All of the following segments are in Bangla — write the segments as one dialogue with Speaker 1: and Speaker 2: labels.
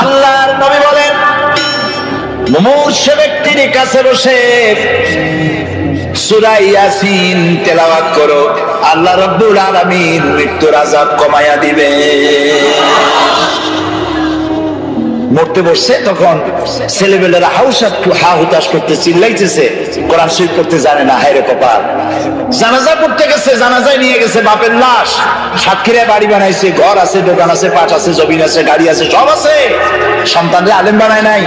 Speaker 1: আল্লাহর নবী বলেন, মুমূর্ষ ব্যক্তির কাছে বসে সূরা ইয়াসিন তেলাওয়াত করো, আল্লাহ রাব্বুল আলামিন মৃত্যুর আযাব কমায়া দিবে। মরতে বসছে, তখন ছেলেবেলেরা হা হুতাশ করতে চিল্লাইতেছে, কোরআন শরীফ করতে জানে না, হায়রে কপাল। জানাজা পড়তে গেছে, জানাজায় নিয়ে গেছে বাপের লাশ, সাতক্ষীরায় বাড়ি বানাইছে, ঘর আছে, দোকান আছে, পাট আছে, জমিন আছে, গাড়ি আছে, সব আছে, সন্তানরা আলেম বানায় নাই।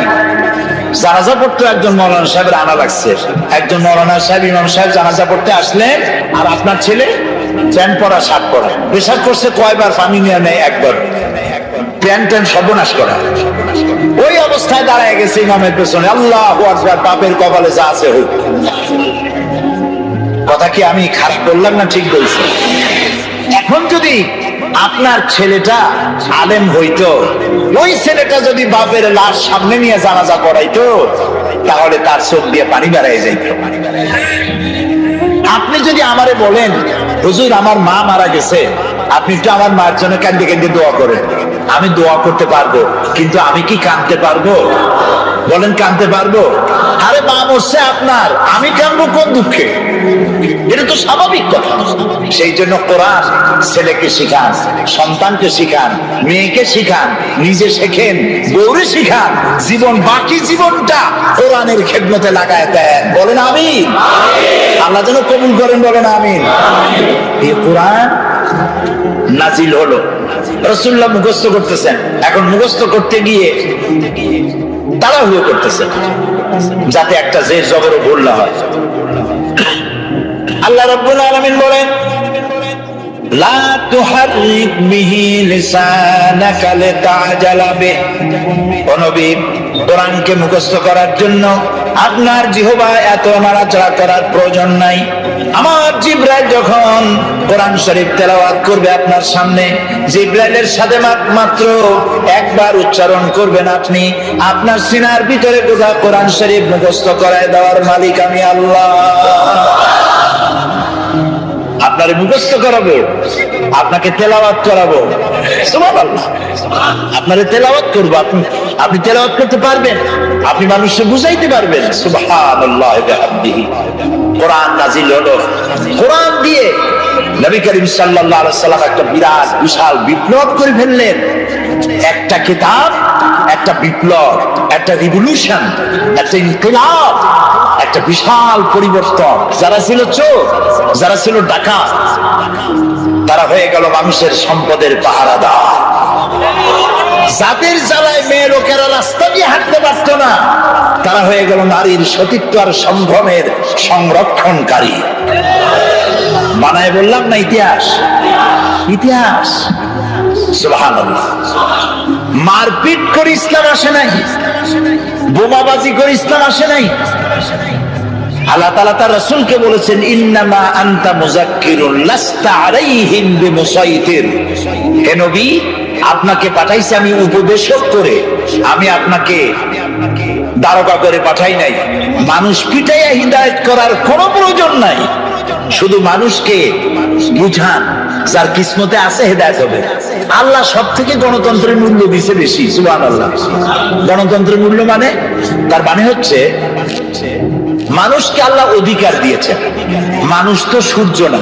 Speaker 1: জানাজা পড়তে একজন মৌলানা সাহেবের আনা লাগছে, একজন মৌলানা সাহেব, ইমাম সাহেব জানাজা পড়তে আসলেন, আর আপনার ছেলে প্যান্ট পরা শার্ট পরা, পেশাব করছে কয়বার, পানি নিয়ে নেয় একবার, প্যান্ট ট্যান্ট সর্বনাশ করা। ওই অবস্থায় দাঁড়ায় গেছে ইমামের পেছনে, আল্লাহু আকবার, বাপের কপালে যা আছে হোক। কথা কি আমি খারাপ বললাম না ঠিক বলছি? এখন যদি আপনার ছেলেটা আলেম হইতো, ওই ছেলেটা যদি বাপের লাশ সামনে নিয়ে জানাজা পড়াইতো, তাহলে তার চোখ দিয়ে পানি বেড়াই যাইত। আপনি যদি আমারে বলেন, হুজুর আমার মা মারা গেছে, আপনি একটু আমার মার জন্য কান্দে কান্দে দোয়া করেন, আমি দোয়া করতে পারবো, কিন্তু আমি কি কাঁদতে পারবো? বলেন কাঁদতে পারবো? আরে মা মরছে আপনার, আমি কাঁদবো কোন দুঃখে? এটা তো স্বাভাবিক কথা। সেই জন্য কোরআন ছেলেকে শিখান, সন্তানকে শিখান, মেয়েকে শিখান, নিজে শেখেন, বউরে শিখান, জীবন বাকি জীবনটা কোরআনের খেদমতে লাগায় দেন। বলেন আমিন। আল্লাহ যেন কবুল করেন, বলেন আমিন। এই কোরআন নাজিল হলো, রাসূলুল্লাহ মুখস্থ করতেছেন, এখন মুখস্থ করতে গিয়ে তাড়াহুড়ো করতেছেন যাতে একটা জের জবর ভুল না হয়। আল্লাহ রাব্বুল আলামিন বলেন, লা তুহাররিক বিহি লিসানাকা লিতাজালা বিহি। ও নবী, কোরআনকে মুখস্থ করার জন্য আপনার জিহ্বা এত নাড়াচাড়া করার প্রয়োজন নাই। আমার জিবরাইল যখন কোরআন শরীফ তেলাওয়াত করবে আপনার সামনে, জিবরাইলের সাথে মাত্র একবার উচ্চারণ করবেন আপনি, আপনার সিনার ভিতরে গোটা কোরআন শরীফ মুখস্থ করায় দেওয়ার মালিক আমি আল্লাহ। আপনারে মুখস্থ করাবো, আপনাকে তেলাওয়াত করাবো, সুবহানাল্লাহ। আপনারে তেলাওয়াত করবো, আপনি তেলাওয়াত করতে পারবেন, আপনি মানুষকে বুঝাইতে পারবেন। সুবহানাল্লাহ ওয়া বিহামদিহি। কোরআন নাজিল হলো, কোরআন দিয়ে নবী করিম সাল্লাল্লাহু আলাইহি ওয়াসাল্লাম একটা বিরাট বিশাল বিপ্লব করে ফেললেন। একটা কিতাব, একটা বিপ্লব, একটা রিভলিউশন, একটা ইনকিলাব, একটা বিশাল পরিবর্তন। যারা ছিল চোর, যারা ছিল ডাকাত, তারা হয়ে গেল মানুষের সম্পদের পাহারাদার। যাদের জ্বালায় মেয়ে লোকেরা রাস্তা দিয়ে হাঁটতে পারত না, তারা হয়ে গেল নারীর সতীত্ব আর সম্ভ্রমের সংরক্ষণকারী। বানায় বললাম না ইতিহাস, ইতিহাস। সুবহানাল্লাহ। মারপিট করে ইসলাম আসে নাই, বোমাবাজি করে ইসলাম আসে নাই। আল্লাহ তাআলা তার রাসূলকে বলেছেন, ইন্নামা আনতা মুযাক্কিরুন লাস্তা আলাইহিম বিমুসাইতির। হে নবী, আপনাকে পাঠাইছি আমি উপদেশক করে, আমি আপনাকে দারোগা করে পাঠাই নাই। মানুষ পিটাইয়া হিদায়াত করার কোনো প্রয়োজন নাই, শুধু মানুষকে বুঝান, যার কিসমতে আছে হেদায়েত হবে। আল্লাহ সব থেকে গণতন্ত্রের মূল্য দিছে বেশি। সুবহানাল্লাহ। গণতন্ত্রের মূল্য মানে, তার মানে হচ্ছে মানুষকে আল্লাহ অধিকার দিয়েছেন। মানুষ তো সূর্য না,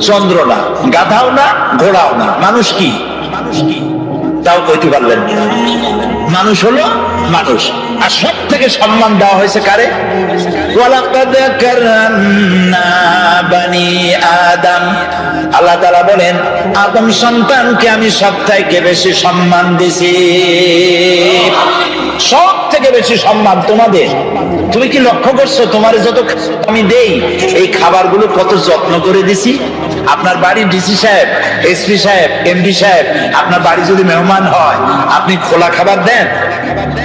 Speaker 1: চন্দ্র না, গাধাও না, ঘোড়াও না। মানুষ কি? তাও কইতে পারলেন না। মানুষ হলো মানুষ। আর সব থেকে সম্মান দেওয়া হয়েছে কারে? ওয়ালাকাদ কাররামনা বানি আদম। আল্লাহ তাআলা বলেন, আদম সন্তানকে আমি সব থেকে বেশি সম্মান দিয়েছি। সব থেকে বেশি সম্মান তোমাদের। তুমি কি লক্ষ্য করছো, তোমারে যত আমি দেই, এই খাবারগুলো কত যত্ন করে দিছি? আপনার বাড়ির ডিসি সাহেব, এসপি সাহেব, এমডি সাহেব, আপনার বাড়ি যদি মেহমান হয়, আপনি খোলা খাবার দেন?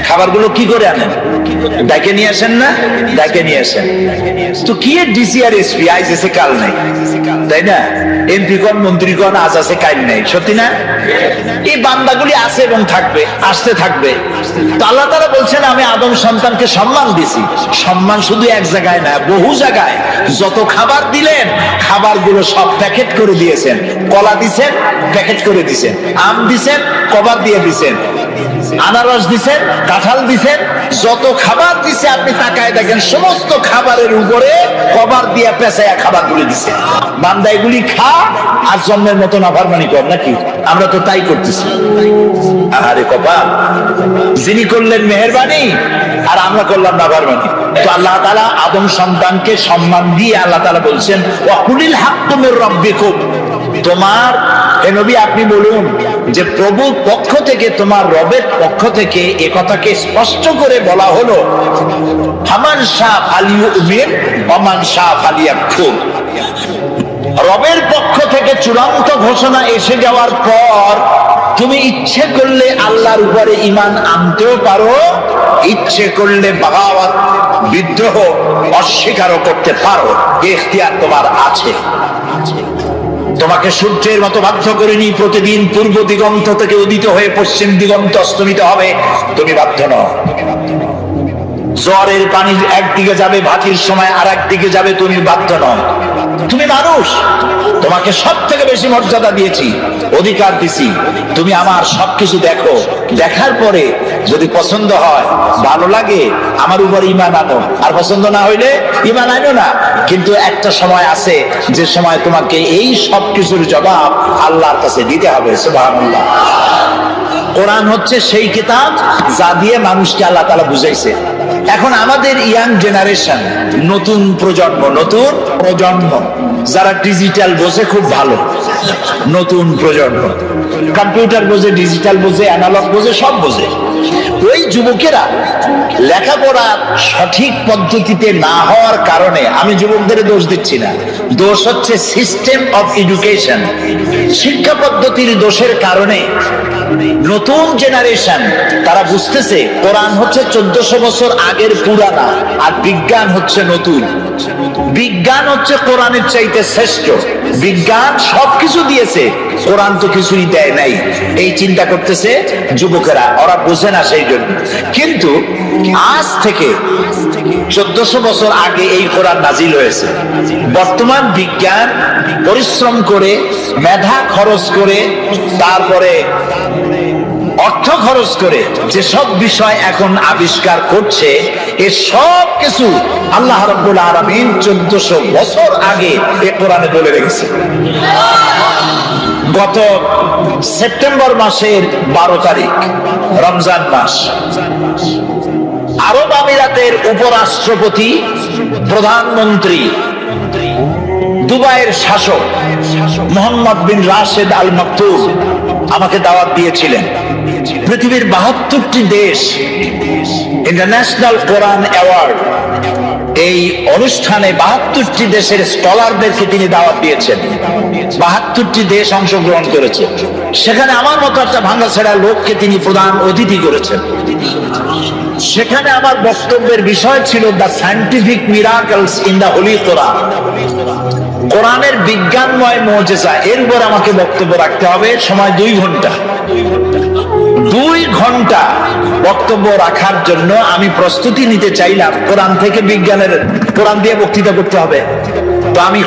Speaker 1: খাবারগুলো কি করে আনেন? ডাকে নিয়ে আসেন না? ডাকে নিয়ে আসেন। তো কি এর ডিসি আর এসপি, আজ আছে কাল নাই, তাই না? এমপি কোন, মন্ত্রী কোন, আজ আছে কাল নাই, সত্যি না? এই বান্দাগুলি আছে এবং থাকবে, আসতে থাকবে। তো আল্লাহ তাআলা বলছেন, আমি আদম সন্তানকে সম্মান দিছি। সম্মান শুধু এক জায়গায় না, বহু জায়গায়। যত খাবার দিলেন, খাবারগুলো সব প্যাকেট করে দিয়েছেন। কলা দিছেন, প্যাকেট করে দিছেন। আম দিছেন, কভার দিয়ে দিছেন। আনারস দিছেন, কাঁঠাল দিছেন, যত খাবার দিছে আপনি তাকায় দেখেন সমস্ত খাবারের উপরে কভার দিয়া পেঁচাইয়া খাবার গুলি দিছে। বান্দা এগুলি খা আর জন্মের মতো নাফরমানি কর নাকি? আমরা তো তাই করতেছি। আহারে কপাল, যিনি করলেন মেহেরবানি আর আমরা করলাম নাফরমানি। তো আল্লাহ তাআলা আদম সন্তানকে সম্মান দিয়ে আল্লাহ তাআলা বলছেন ওয়াকুলিল হাক্কু মির রাব্বিকুম, তোমার হে নবী আপনি বলুন যে প্রভুর পক্ষ থেকে, তোমার রবের পক্ষ থেকে এ কথাকে স্পষ্ট করে বলা হলো ফামান শাআ ফালিউমিন ওয়া মান শাআ ফালিয়াকফুর। রবের পক্ষ থেকে চূড়ান্ত ঘোষণা এসে যাওয়ার পর তুমি ইচ্ছে করলে আল্লাহর উপরে ঈমান আনতেও পারো, ইচ্ছে করলে বাগাওয়াত, বিদ্রোহ, অস্বীকারও করতে পারো। ইখতিয়ার তোমার আছে। তোমাকে সূর্যের মতো বাধ্য করিনি প্রতিদিন পূর্ব দিগন্ত থেকে উদিত হয়ে পশ্চিম দিগন্ত অস্তমিত হবে, তুমি বাধ্য নও। জোয়ারের পানি একদিকে যাবে, ভাটির সময় আর একদিকে যাবে, তুমি বাধ্য নও। তুমি মানুষ, তোমাকে সব থেকে বেশি মর্যাদা দিয়েছি, অধিকার দিছি, তুমি আমার সবকিছু দেখো। দেখার পরে যদি পছন্দ হয়, ভালো লাগে, আমার উপর ঈমান আনো, আর পছন্দ না হইলে ঈমান আনো না। কিন্তু একটা সময় আছে যে সময় তোমাকে এই সব কিছুর জবাব আল্লাহর কাছে দিতে হবে। সুবহানাল্লাহ। কোরআন হচ্ছে সেই কিতাব যা দিয়ে মানুষকে আল্লাহ তাআলা বুঝাইছে। এখন আমাদের ইয়াং জেনারেশন, নতুন প্রজন্ম যারা ডিজিটাল বোঝে খুব ভালো, নতুন প্রজন্ম কম্পিউটার বোঝে, ডিজিটাল বোঝে, অ্যানালগ বোঝে, সব বোঝে। ওই যুবকেরা লেখাপড়া সঠিক পদ্ধতিতে না হওয়ার কারণে, আমি যুবকদের দোষ দিচ্ছি না, দোষ হচ্ছে সিস্টেম অফ এডুকেশন, শিক্ষা পদ্ধতির দোষের কারণে নতুন জেনারেশন তারা বুঝতেছে কোরআন হচ্ছে 1400 বছর আগের পুরানা, আর বিজ্ঞান হচ্ছে নতুন। বিজ্ঞান হচ্ছে কোরআনের চাইতে শ্রেষ্ঠ। বিজ্ঞান সবকিছু দিয়েছে, কোরআন তো কিছুই দেয় নাই। এই চিন্তা করতেছে যুবকেরা, ওরা বোঝে না সেই জন্য। কিন্তু আজ থেকে 1400 বছর আগে এই কোরআন নাজিল হয়েছে। বর্তমান বিজ্ঞান পরিশ্রম করে, মেধা খরচ করে, তারপরে অর্থ খরচ করে যেসব বিষয় এখন আবিষ্কার করছে, এ সব কিছু আল্লাহ রাব্বুল আলামিন 1400 বছর আগে এ কোরআনে বলে রেখেছে। গত সেপ্টেম্বর মাসের 12 তারিখ, রমজান মাস, আরব আমিরাতের উপরাষ্ট্রপতি, প্রধানমন্ত্রী, দুবাইয়ের শাসক মোহাম্মদ বিন রাশেদ আল মাকতুম আমাকে দাওয়াত দিয়েছিলেন। পৃথিবীর 72টি দেশ ইন্টারন্যাশনাল কোরআন অ্যাওয়ার্ড, এই অনুষ্ঠানে 72টি দেশের স্কলারদেরকে তিনি দাওয়াত দিয়েছেন। 72টি দেশ অংশগ্রহণ করেছে। সেখানে আমার মতো একটা ভাঙাছেড়া লোককে তিনি প্রধান অতিথি করেছেন। সেখানে আমার বক্তব্যের বিষয় ছিল the scientific miracles in the holy Quran, কোরআনের বিজ্ঞানময় মুজিজা। এর উপর আমাকে বক্তব্য রাখতে হবে, সময় 2 ঘন্টা। 2 ঘন্টা বক্তব্য রাখার জন্য আমি প্রস্তুতি নিতে চাইলাম। কোরআন থেকে বিজ্ঞানের, কোরআন দিয়ে বক্তৃতা করতে হবে, তো আমি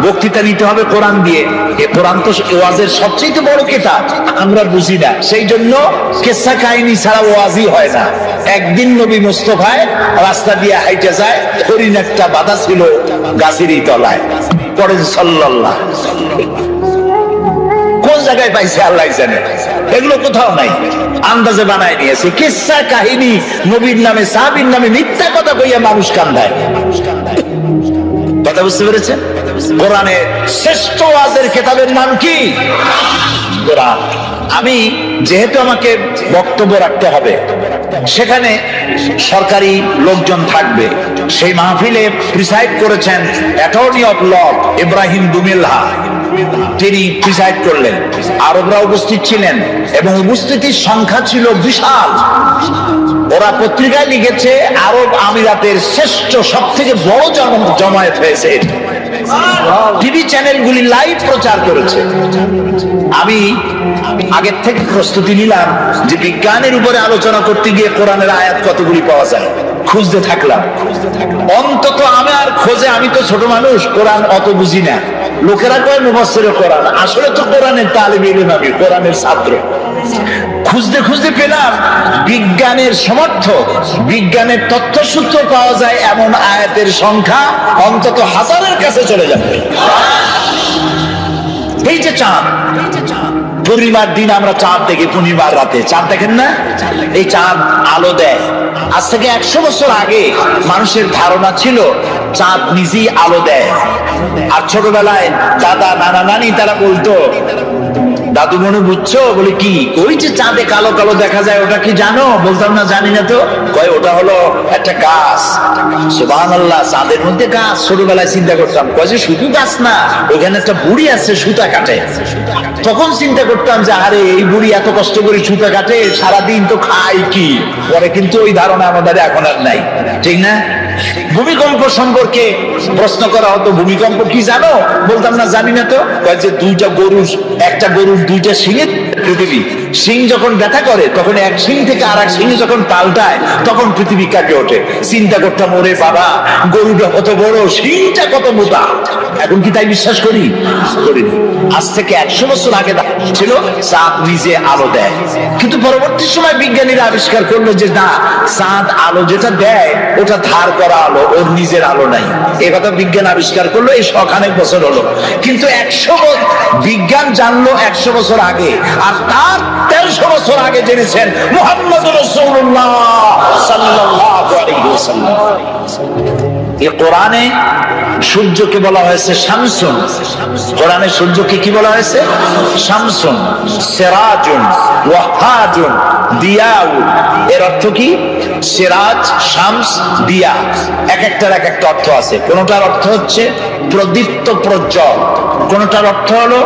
Speaker 1: বক্তৃতা নিতে হবে কোরআন দিয়ে। এ কোরআন তো ওয়াজের সবচেয়ে বড় কিতাব, আমরা বুঝি না, সেই জন্য কিসসা কাহিনী ছাড়া ওয়াজই হয় না। একদিন নবী মুস্তাফায় রাস্তা দিয়ে হাইটে যায়, হরিণ একটা বাধা ছিল গাছেরই তলায়, পরে সাল্লাল্লাহ, কোন জায়গায় পাইছে আল্লাহ জানে, এগুলো কোথাও নাই, আন্দাজে বানায় নিয়েছে। কিসসা কাহিনী নবীর নামে, সাহাবীর নামে মিথ্যা কথা কইয়া মানুষ কান্দায়। কথা বুঝতে পেরেছেন? কোরআনের শ্রেষ্ঠ ওয়াজের কিতাবের নাম কি? কোরআন। আমি যেহেতু আমাকে বক্তব্য রাখতে হবে, সেখানে সরকারি লোকজন থাকবে। সেই মাহফিলে প্রিসাইড করেছেন অ্যাটর্নি অফ ল ইব্রাহিম দুমিল্লাহ, তিনি প্রিসাইড করলেন। আরবরা উপস্থিত ছিলেন এবং উপস্থিতির সংখ্যা ছিল বিশাল। ওরা পত্রিকায় লিখেছে আরব আমিরাতের শ্রেষ্ঠ, সব থেকে বড় জমায়েত হয়েছে। টিভি চ্যানেলগুলি লাইভ প্রচার করেছে। আমি আগের থেকে প্রস্তুতি নিলাম যে বিজ্ঞানের উপরে আলোচনা করতে গিয়ে কোরআনের আয়াত কতগুলি পাওয়া যায়, খুঁজতে থাকলাম। অন্তত আমার খোঁজে, আমি তো ছোট মানুষ, কোরআন অত বুঝি না। লোকেরা কয় মুফাসসিরে কোরআন, আসলে তো কোরআনের তালিব ইলম, আমি কোরআনের ছাত্র। খুঁজতে খুঁজতে পেলাম বিজ্ঞানের সমর্থক, বিজ্ঞানের তথ্যসূত্র পাওয়া যায় এমন আয়াতের সংখ্যা অন্তত 1000-এর কাছে চলে যাবে। এই যে চাঁদ, পূর্ণিমার দিন আমরা চাঁদ দেখি, পূর্ণিমার রাতে চাঁদ দেখেন না? এই চাঁদ আলো দেয়। আজ থেকে 100 বছর আগে মানুষের ধারণা ছিল চাঁদ নিজেই আলো দেয়। আর ছোটবেলায় দাদা নানা নানি তারা বলতো, দাদু মনে বুঝছো? বলে কি? ওই যে চাঁদে কালো কালো দেখা যায়, ওটা কি জানো? বলতাম না, জানি না তো। কয় ওটা হলো একটা গাছ। সুবহানাল্লাহ, চাঁদের মধ্যে গাছ। ছোটবেলায় চিন্তা করতাম, কয় যে শুধু গাছ না, ওখানে একটা বুড়ি আছে সুতা কাটে। তখন চিন্তা করতাম যে আরে এই বুড়ি এত কষ্ট করে সুতা কাটে, সারাদিন তো খায় কি? পরে কিন্তু ওই ধারণা আমাদের এখন আর নাই, ঠিক না? ভূমিকম্প সম্পর্কে প্রশ্ন করা হতো, ভূমিকম্প কি জানো? বলতাম না, জানি না তো। কয় যে একটা গরুর 2টা শিঙের পৃথিবী, শিং যখন ব্যথা করে তখন এক শিং থেকে আর এক শিঙে যখন পাল্টায় তখন পৃথিবী কাঁপে ওঠে। চিন্তা করতাম, ওরে বাবা, গরুটা কত বড়, শিংটা কত মোটা। এখন কি তাই বিশ্বাস করি? করিনি। আজ থেকে 100 বছর আগে ছিল চাঁদ নিজে আলো দেয়। কিন্তু পরবর্তী সময় বিজ্ঞানীরা আবিষ্কার করলো যে না, চাঁদ আলো যেটা দেয় ওটা ধার করা আলো, ওর নিজের আলো নাই। এ কথা বিজ্ঞান আবিষ্কার করলো এই শখানেক বছর হলো। কিন্তু বিজ্ঞান জানলো 100 বছর আগে, আর তার 1300 বছর আগে জেনেছেন মুহাম্মদুর রাসূলুল্লাহ সাল্লাল্লাহু আলাইহি ওয়াসাল্লাম। এই কোরআনে সূর্যকে বলা হয়েছে শামসুন। কোরআনে সূর্যকে কি বলা হয়েছে? শামসুন, সিরাজুন, ওয়াহাজুন, দিয়াউন। এর অর্থ কি? সিরাজ, শামস, দিয়া, এক একটার এক একটা অর্থ আছে। কোনটার অর্থ হচ্ছে প্রদীপ্ত প্রজ্জ্বল, কোনটার অর্থ হলো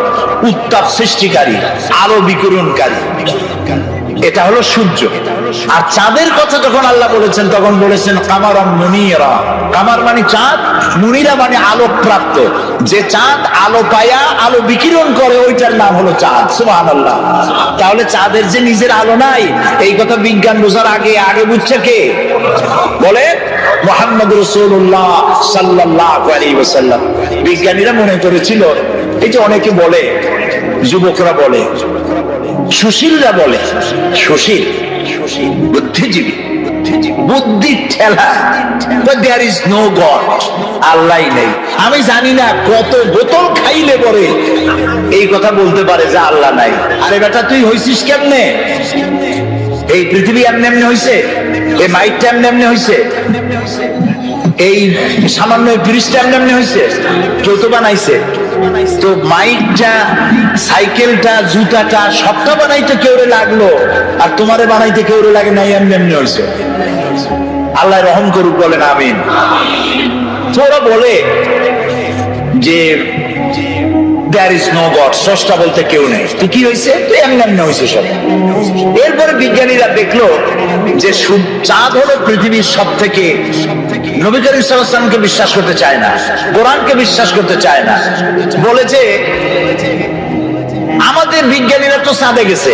Speaker 1: উত্তাপ সৃষ্টিকারী, আলো বিকিরণকারী। এটা হলো সূর্য। আর চাঁদের কথা যখন আল্লাহ বলেছেন তখন বলেছেন কামারাম মুনিরা। কামার মানে চাঁদ, মুনিরা মানে আলোক প্রাপ্ত। যে চাঁদ আলো পায়া আলো বিকিরণ করে ওইটার নাম হলো চাঁদ। সুবহানাল্লাহ। তাহলে চাঁদের যে নিজের আলো নাই, এই কথা বিজ্ঞান বোঝার আগে বুঝছে কে? বলে মুহাম্মদ রাসূলুল্লাহ সাল্লাল্লাহু আলাইহি ওয়াসাল্লাম। বিজ্ঞানীরা মনে করেছিল, এই যে অনেকে বলে, যুবকরা বলে, সুশীলরা বলে, সুশীল বুদ্ধিজীবী, বুদ্ধির ঠেলা, দেয়ার ইজ নো গড, আল্লাহ নেই। আমি জানি না কত বোতল খাইলে পরে এই কথা বলতে পারে যে আল্লাহ নাই। আরে বেটা, তুই হইছিস কেমনে? এই পৃথিবী এমনি এমনি হইছে? এই মাইকটা এমনি এমনি হইছে? এই সামান্য ব্রিজটা এমনি এমনি হইছে? কেউ তো বানাইছে। তো মাইকটা, সাইকেলটা, জুতাটা সবটা বানাইতে কেউরে লাগলো, আর তোমারে বানাইতে কেউরে লাগে নাই, এমনি এমনি হইছে। আল্লাহ রহম করুক, বলেন আমিন। ওরা বলে যে there is no God, স্রষ্টা বলতে কেউ নেই। তো কি হয়েছে? এমনি এমনি হয়েছে সব। এরপরে বিজ্ঞানীরা দেখলো যে চাঁদ হলো পৃথিবীর সব থেকে, নবী করিম সাল্লাল্লাহু আলাইহি ওয়াসাল্লামকে বিশ্বাস করতে চায় না, কোরআনকে বিশ্বাস করতে চায় না। বলে যে আমাদের বিজ্ঞানীরা তো চাঁদে গেছে,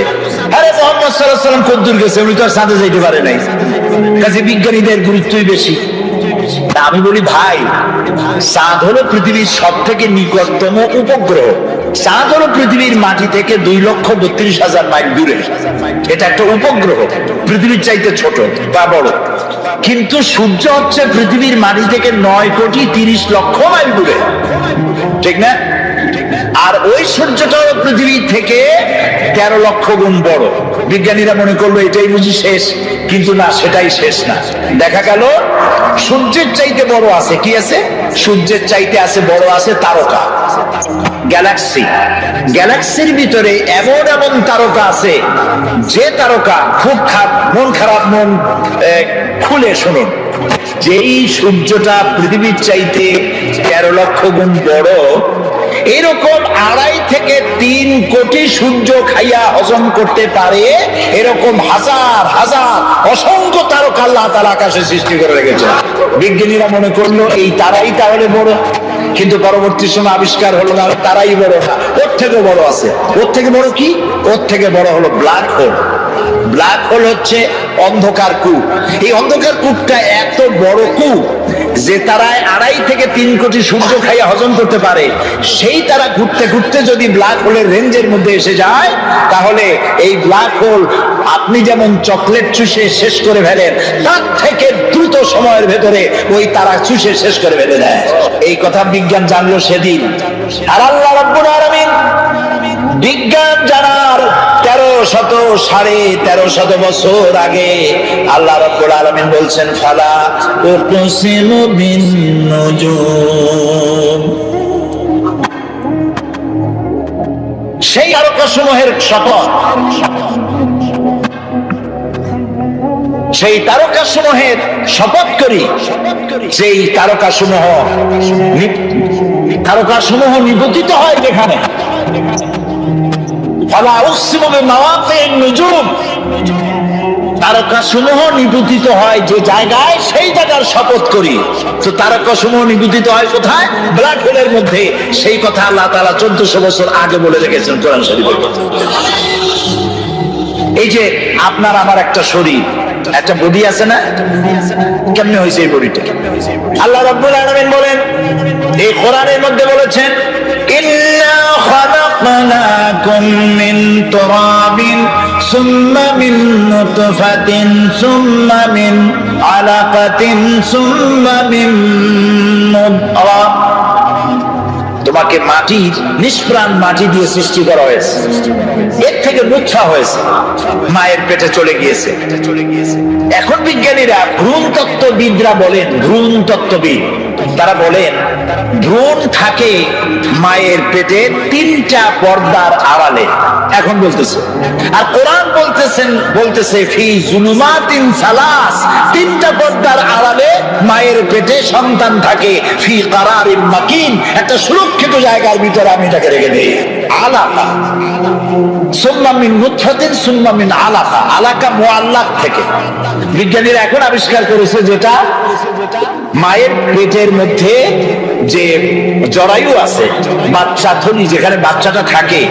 Speaker 1: আরে মুহাম্মদ সাল্লাল্লাহু আলাইহি ওয়াসাল্লাম কদ্দুর গেছে, উনি তো আর চাঁদে যাইতে পারে নাই, কাজে বিজ্ঞানীদের গুরুত্বই বেশি। আমি বলি ভাই, চাঁদ হলো পৃথিবীর সব থেকে নিকটতম উপগ্রহ। চাঁদ হলো পৃথিবীর মাটি থেকে 2,32,000 মাইল দূরে। এটা একটা উপগ্রহ, পৃথিবীর চাইতে ছোট বা বড়। কিন্তু সূর্য হচ্ছে পৃথিবীর মাটি থেকে 9,30,00,000 মাইল দূরে, ঠিক না? আর ওই সূর্যটা পৃথিবী থেকে 13 লক্ষ গুণ বড়। বিজ্ঞানীরা মনে করলো এটাই বুঝি শেষ, কিন্তু না, সেটাই শেষ না। দেখা গেল সূর্যের চাইতে বড় আছে, কি আছে? সূর্যের চাইতে আছে বড় আছে তারকা, গ্যালাক্সি। গ্যালাক্সির ভিতরে এমন এমন তারকা আছে, যে তারকা খুব মন খারাপ, মন খুলে শুনুন, যেই সূর্যটা পৃথিবীর চাইতে 13 লক্ষ গুণ বড়, এরকম 2.5 থেকে 3 কোটি সূর্য খাইয়া হজম করতে পারে এরকম হাজার হাজার অসংখ্য তারকা আল্লাহ তাআলা আকাশে সৃষ্টি করে রেখেছে। বিজ্ঞানীরা মনে করলো এই তারাই তাহলে বড়, কিন্তু পরবর্তী সময় আবিষ্কার হলো না, তারাই বড় না, ওর থেকে বড় আছে। ওর থেকে বড় কি? ওর থেকে বড় হলো ব্ল্যাক হোল। ব্ল্যাক হোল হচ্ছে অন্ধকার কূপ। এই অন্ধকার কূপটা এত বড় কূপ, যে তারায় 2.5 থেকে 3 কোটি সূর্য খাইয়া হজম করতে পারে, সেই তারা ঘুরতে ঘুরতে যদি ব্ল্যাক হোলের রেঞ্জের মধ্যে এসে যায়, তাহলে এই ব্ল্যাক হোল আপনি যেমন চকলেট চুষে শেষ করে ফেলেন, তার থেকে দ্রুত সময়ের ভেতরে ওই তারা চুষে শেষ করে ফেলে দেয়। এই কথা বিজ্ঞান জানলো সেদিন। আর আল্লাহ রাব্বুল আলামিন বিজ্ঞান জানার 1300 বছর আগে আল্লাহ রাব্বুল আলামিন বলছেন, ফালা উকসিমু বিন নুজুম, সেই তারকাসমূহের শপথ, সেই তারকাসমূহের শপথ করি, সেই তারকাসমূহ নিবতিত হয় যেখানে। ফালা উকসিমু বিমাওয়াকিন নুজুম, তারকাসমূহ নিবতিত হয় যে জায়গায়, সেই জায়গার শপথ করি। তো তারকাসমূহ নিবতিত হয় কোথায়? ব্ল্যাক হোলের মধ্যে। সেই কথা আল্লাহ তাআলা 1400 বছর আগে বলে রেখেছেন কোরআন শরীফের মধ্যে। এই যে আপনার আমার একটা শরীর, একটা বডি আছে না? কেমনে হয়েছে এই বডিটা? আল্লাহ রাব্বুল আলামিন বলেন, এই কোরআনের মধ্যে বলেছেন, ইন্না খালাকনাকুম মিন তুরাবিন সুম্মা মিন নুতফাতিন সুম্মা মিন আলাকাতিন সুম্মা মিন মুদগা। তোমাকে মাটির, নিষ্প্রাণ মাটি দিয়ে সৃষ্টি করা হয়েছে, এর থেকে নুতফা হয়েছে, মায়ের পেটে চলে গিয়েছে। এখন বিজ্ঞানীরা, ভ্রূণ তত্ত্ববিদরা বলেন, ভ্রূণ তত্ত্ববিদ তারা বলেন, ভ্রূণ থাকে মায়ের পেটে 3টা পর্দার আড়ালে। এখন বলতেছে, আর কোরআন বলতেছে ফি জুলুমাতিন সালাস, 3টা পর্দার আড়ালে মায়ের পেটে সন্তান থাকে, ফি কারারিন মাকিন, একটা সুরক্ষিত জায়গার ভিতরে আমি তাকে রেখে দেই। আলাকা সুম্মা মিন নুতফাতিন সুম্মা মিন আলাকা, আলাকা মুআল্লাক থেকে। বিজ্ঞানীরা এখন আবিষ্কার করেছে, যেটা মায়ের পেটের মধ্যে যে জরায়ু আছে, বাচ্চা থলি যেখানে বাচ্চাটা থাকে,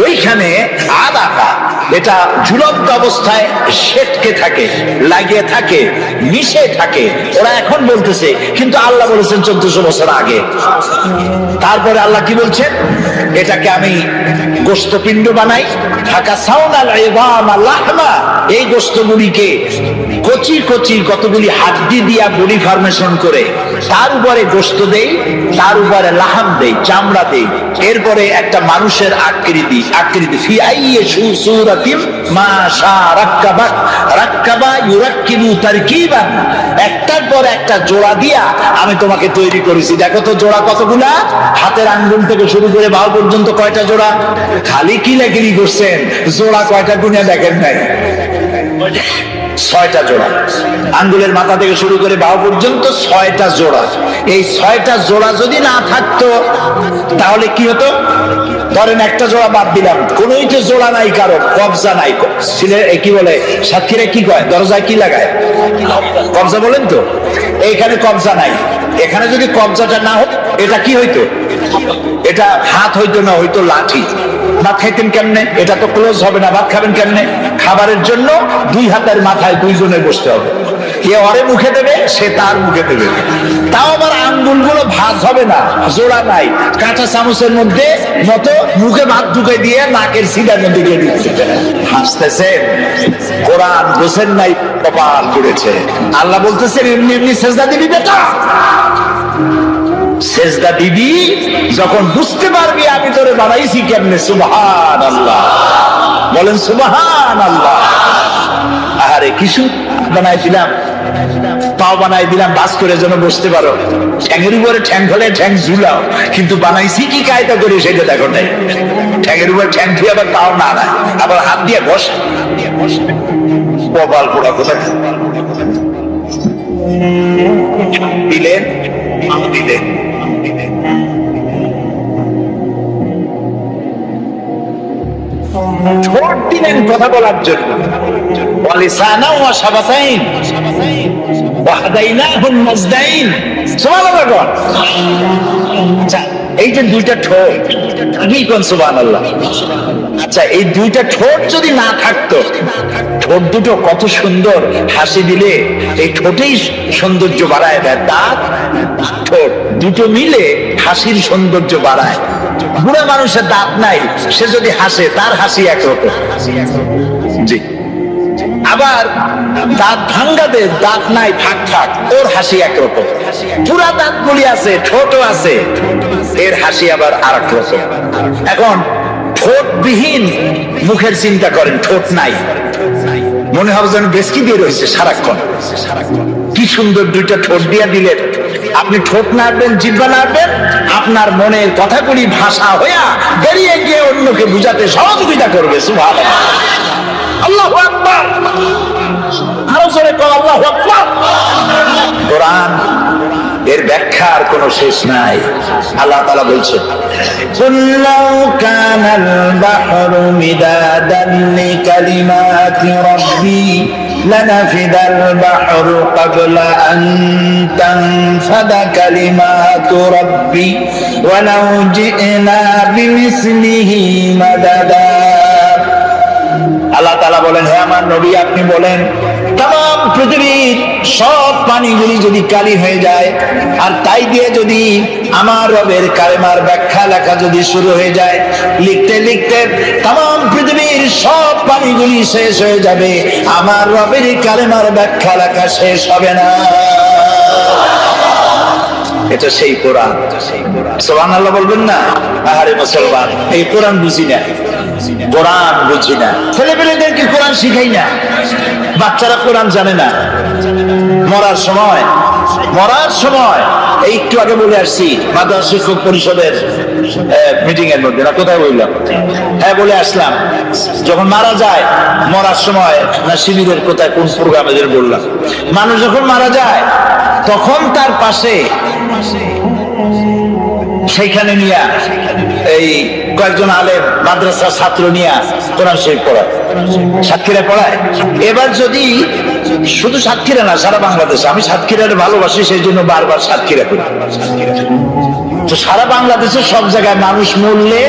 Speaker 1: ওইখানে আলাকা, এটা ঝুলন্ত অবস্থায় সেটকে থাকে, লাগিয়ে থাকে, মিশে থাকে। ওরা এখন বলতেছে, কিন্তু আল্লাহ বলেছেন 1400 বছর আগে। তারপরে আল্লাহ কি বলছেন? এটাকে আমি গোশতপিণ্ড বানাই, ঢাকা সাউনাল ইযাম লাহমা, এই গোশতগুলিকে কচি কচি কতগুলি হাড্ডি দিয়া বডি ফরমেশন করে, তার উপরে গোশত দেই, তার উপরে লাহাম দেই, চামড়া দেই, এরপরে একটা মানুষের আকৃতি ফি আইয়ি সুরাতিম মা শা রাক্কাবা ইউরাক্কিবু তারকিবান, একটার পর একটা জোড়া দিয়া আমি তোমাকে তৈরি করেছি। দেখো তো জোড়া কতগুলা, হাতের আঙ্গুল থেকে শুরু করে বাহু পর্যন্ত কয়টা জোড়া? খালি কিলাকিলি করছেন, জোড়া কয়টা গুনিয়া দেখেন নাই? 6টা জোড়া। আঙ্গুলের মাথা থেকে শুরু করে বাহু পর্যন্ত 6টা জোড়া। এই 6টা জোড়া যদি না থাকতো তাহলে কি হতো? ধরেন একটা জোড়া বাদ দিলাম, কোনোই তো জোড়া নাই, কারো কবজা নাই। কি বলে সাতক্ষীরা কি কয়, দরজায় কি লাগায়? কবজা বলেন তো। এইখানে কবজা নাই, এখানে যদি কবজাটা না হতো এটা কি হইতো? এটা হাত হইতো না, হইতো লাঠি। ভাত খাইতেন কেমনে? এটা তো ক্লোজ হবে না, ভাত খাবেন কেমনে? খাবারের জন্য 2 হাতের মাথায় 2 জনে বসতে হবে, কে ওরে মুখে দেবে, সে তার মুখে দেবে। তাও আবার আঙ্গুলগুলো ভাঁজ হবে না, জোড়া নাই, কাঁচা চামচের মধ্যে মতো মুখে ভাত ঢুকে দিয়ে নাকের সিধার মধ্যে গিয়ে দিচ্ছে। হাসতেছেন, কোরআন বোঝেন নাই, কপাল করেছে। আল্লাহ বলতেছেন, এমনি এমনি সেজদা দিবি বেটা, সেজদা দিবি যখন বুঝতে পারবি আমি তোরে বানাইছি কেমনে। সুবহানাল্লাহ, বলেন সুবহানাল্লাহ। আরে কিছু বানাই দিলাম, পাও বানাই দিলাম বাস করে যেন বসতে পারো, ঠ্যাঙের উপরে ঠ্যাং ফেলে ঠ্যাং ঝুলাও, কিন্তু বানাইছি কি কায়দা করে সেটা দেখো নাই। ঠ্যাঙের উপরে ঠ্যাং দিয়ে আবার পাও না, আবার হাত দিয়ে বস, কপাল পোড়া কোথায় দিলেন, দিলেন। ঠোঁট দিলেন কথা বলার জন্য, ওয়ালিসানা ওয়া শাফাতাইন ওয়া হাদাইনাহুন নাজদাইন। সুবহানাল্লাহ। এই যে দুইটা ঠোঁট, কি কোন সুবহানাল্লাহ। আচ্ছা, এই দুইটা ঠোঁট যদি না থাকতো, ঠোঁট দুটো কত সুন্দর, হাসি দিলে এই ঠোঁটেই সৌন্দর্য বাড়ায় দেয়। দাঁত ঠোঁট দুটো মিলে হাসির সৌন্দর্য বাড়ায়। বুড়া মানুষের দাঁত নাই, সে যদি হাসে তার হাসি একরকম। জি, আবার দাঁত ভাঙ্গাদের দাঁত নাই, ফাঁক ফাঁক, ওর হাসি একরকম। পুরা দাঁত গুলি আছে, ঠোঁটও আছে, এর হাসি আবার আর এক রকম। এখন ঠোঁটবিহীন মুখের চিন্তা করেন, ঠোঁট নাই, মনে হবে যেন বেশকি দিয়ে রয়েছে সারাক্ষণ। কি সুন্দর দুইটা ঠোঁট দিয়া দিলেন। আপনি ঠোঁট নাড়বেন, জিহ্বা নাড়বেন, আপনার মনের কথাগুলি ভাষা হইয়া বেরিয়ে গিয়ে অন্যকে বুঝাতে সহযোগিতা করবে। সুবহানাল্লাহ, আল্লাহু আকবার, আরো জোরে কর আল্লাহু আকবার। কোরআন এর ব্যাখ্যার কোনো শেষ নাই। আল্লাহ তাআলা বলছেন, কুল লাউ কানাল বাহরু মিদাদান লিকালিমাতি রাব্বি লানাফিদাল বাহরু ক্বাবলা আন তানফাদা কালিমাতু রাব্বি ওয়ালাউ জি'না বিমিসলিহি মাদাদা। আল্লাহ তাআলা বলেন, হে আমার নবী, আপনি বলেন তাম পৃথিবীর সব পানিগুলি যদি কালি হয়ে যায়, আর তাই দিয়ে যদি আমার রবের কালেমার ব্যাখ্যা লেখা যদি শুরু হয়ে যায়, লিখতে লিখতে তাম পৃথিবীর সব পানিগুলি শেষ হয়ে যাবে, আমার রবের কালেমার ব্যাখ্যা লেখা শেষ হবে না। এটা সেই কোরআন। সুবহানাল্লাহ বলবেন না? আরে মুসলমান, এই কোরআন বুঝি না, কোরআন বুঝি না। ছেলেপেলেদেরকে কোরআন শিখাই না, বাচ্চারা কোরআন জানে না। মরার সময় এই একটু আগে বলে আসছি মাদ্রাসা শিক্ষক পরিষদের মিটিং এর মধ্যে, না কোথায় বললাম, হ্যাঁ বলে আসলাম, যখন মারা যায়, মরার সময় না শিবিরের কোথায় কোন প্রোগ্রামে বললাম, মানুষ যখন মারা যায় তখন তার পাশে সেইখানে নিয়ে এই কয়েকজন আলেম মাদ্রাসার ছাত্র নিয়ে কোরআন শরীফ পড়ায়, সাতক্ষীরা পড়ায়। এবার যদি শুধু সাতক্ষীরা না, সারা বাংলাদেশে, আমি সাতক্ষীরার ভালোবাসি, সেই জন্য বারবার সাতক্ষীরা করি। তো সারা বাংলাদেশের সব জায়গায় মানুষ মরলে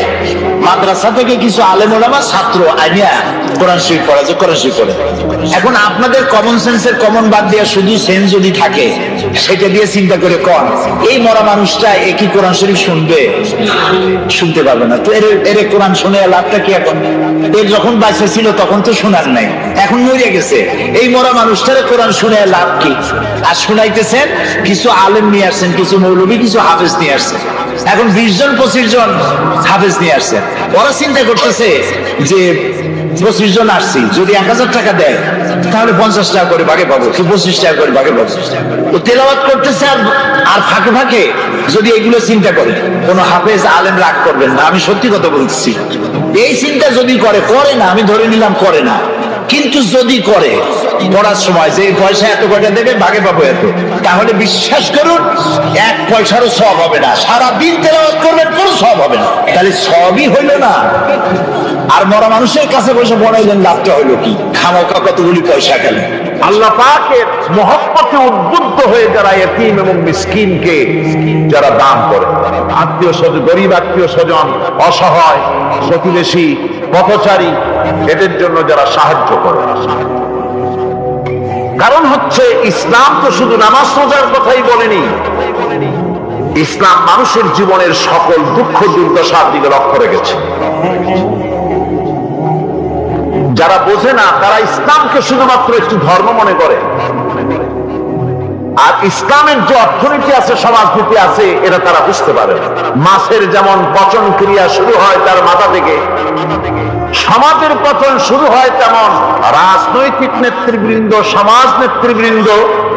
Speaker 1: মাদ্রাসা থেকে কিছু আলেম ওলামা ছাত্র আইয়া কোরআন শরীফ পড়া, যে কোরআন শরীফ পড়ে। এখন আপনাদের কমন সেন্সের কমন বাদ দিয়ে শুধু সেন্স যদি থাকে, সেটা দিয়ে চিন্তা করে কন, এই মরা মানুষটা একই কোরআন শরীফ শুনবে? শুনতে পারবে না। তো এর কোরআন শুনে লাভটা কি? এখন এর যখন বাচ্চা ছিল তখন তো শোনার নাই, এখন মরে গেছে, এই মরা মানুষটারে কোরআন শুনে লাভ কি? আর শুনাইতেছেন কিছু আলেম নিয়ে আসছেন, কিছু মৌলবী, কিছু হাফেজ নিয়ে আসছেন। এখন 20 জন 25 জন হাফেজ নিয়ে আসছেন। ওরা চিন্তা করতেছে যে 25 জন আসছি, যদি 1000 টাকা দেয় তাহলে 50 টাকা করে ভাগে পাবো, 25 টাকা করে ভাগে পাবো। তো তেলাওয়াত করতেছে, আর ফাঁকে ফাঁকে যদি এগুলো চিন্তা করে, কোন হাফেজ আলেম রাগ করবেন না, আমি সত্যি কথা বলছি। এই চিন্তা যদি করে না, আমি ধরে নিলাম করে না, কিন্তু যদি করে পড়ার সময় যে পয়সা এত কয়টা দেবে, ভাগে পাবো এত, তাহলে বিশ্বাস করুন 1 পয়সারও সওয়াব হবে না। সারা দিন তেলাওয়াত করবেন, কোনো সওয়াব হবে না। তাহলে সবই হইল না, আর মরা মানুষের কাছে বসে পড়াইলেন, লাভটা হইলো কি? খামোখা কতগুলি পয়সা গেল।
Speaker 2: আল্লাহ পাকের মহব্বতে উদ্বুদ্ধ হয়ে যারা ইতিম এবং মিসকিনকে যারা দান করে, আত্মীয় স্বজন, গরিব আত্মীয় স্বজন, অসহায় প্রতিবেশী, পথচারী, এদের জন্য যারা সাহায্য করে। কারণ হচ্ছে ইসলাম তো শুধু নামাজ রোজার কথাই বলেনি, ইসলাম মানুষের জীবনের সকল দুঃখ দুর্দশার দিকে লক্ষ্য রেখেছে। যারা বোঝে না তারা ইসলামকে শুধুমাত্র একটি ধর্ম মনে করে, আর ইসলামের যে অর্থনীতি আছে, সমাজনীতি আছে, এটা তারা বুঝতে পারে। মাছের যেমন পচন ক্রিয়া শুরু হয় তার মাথা থেকে, সমাজের পতন শুরু হয় তেমন রাজনৈতিক নেতৃবৃন্দ, সমাজ নেতৃবৃন্দ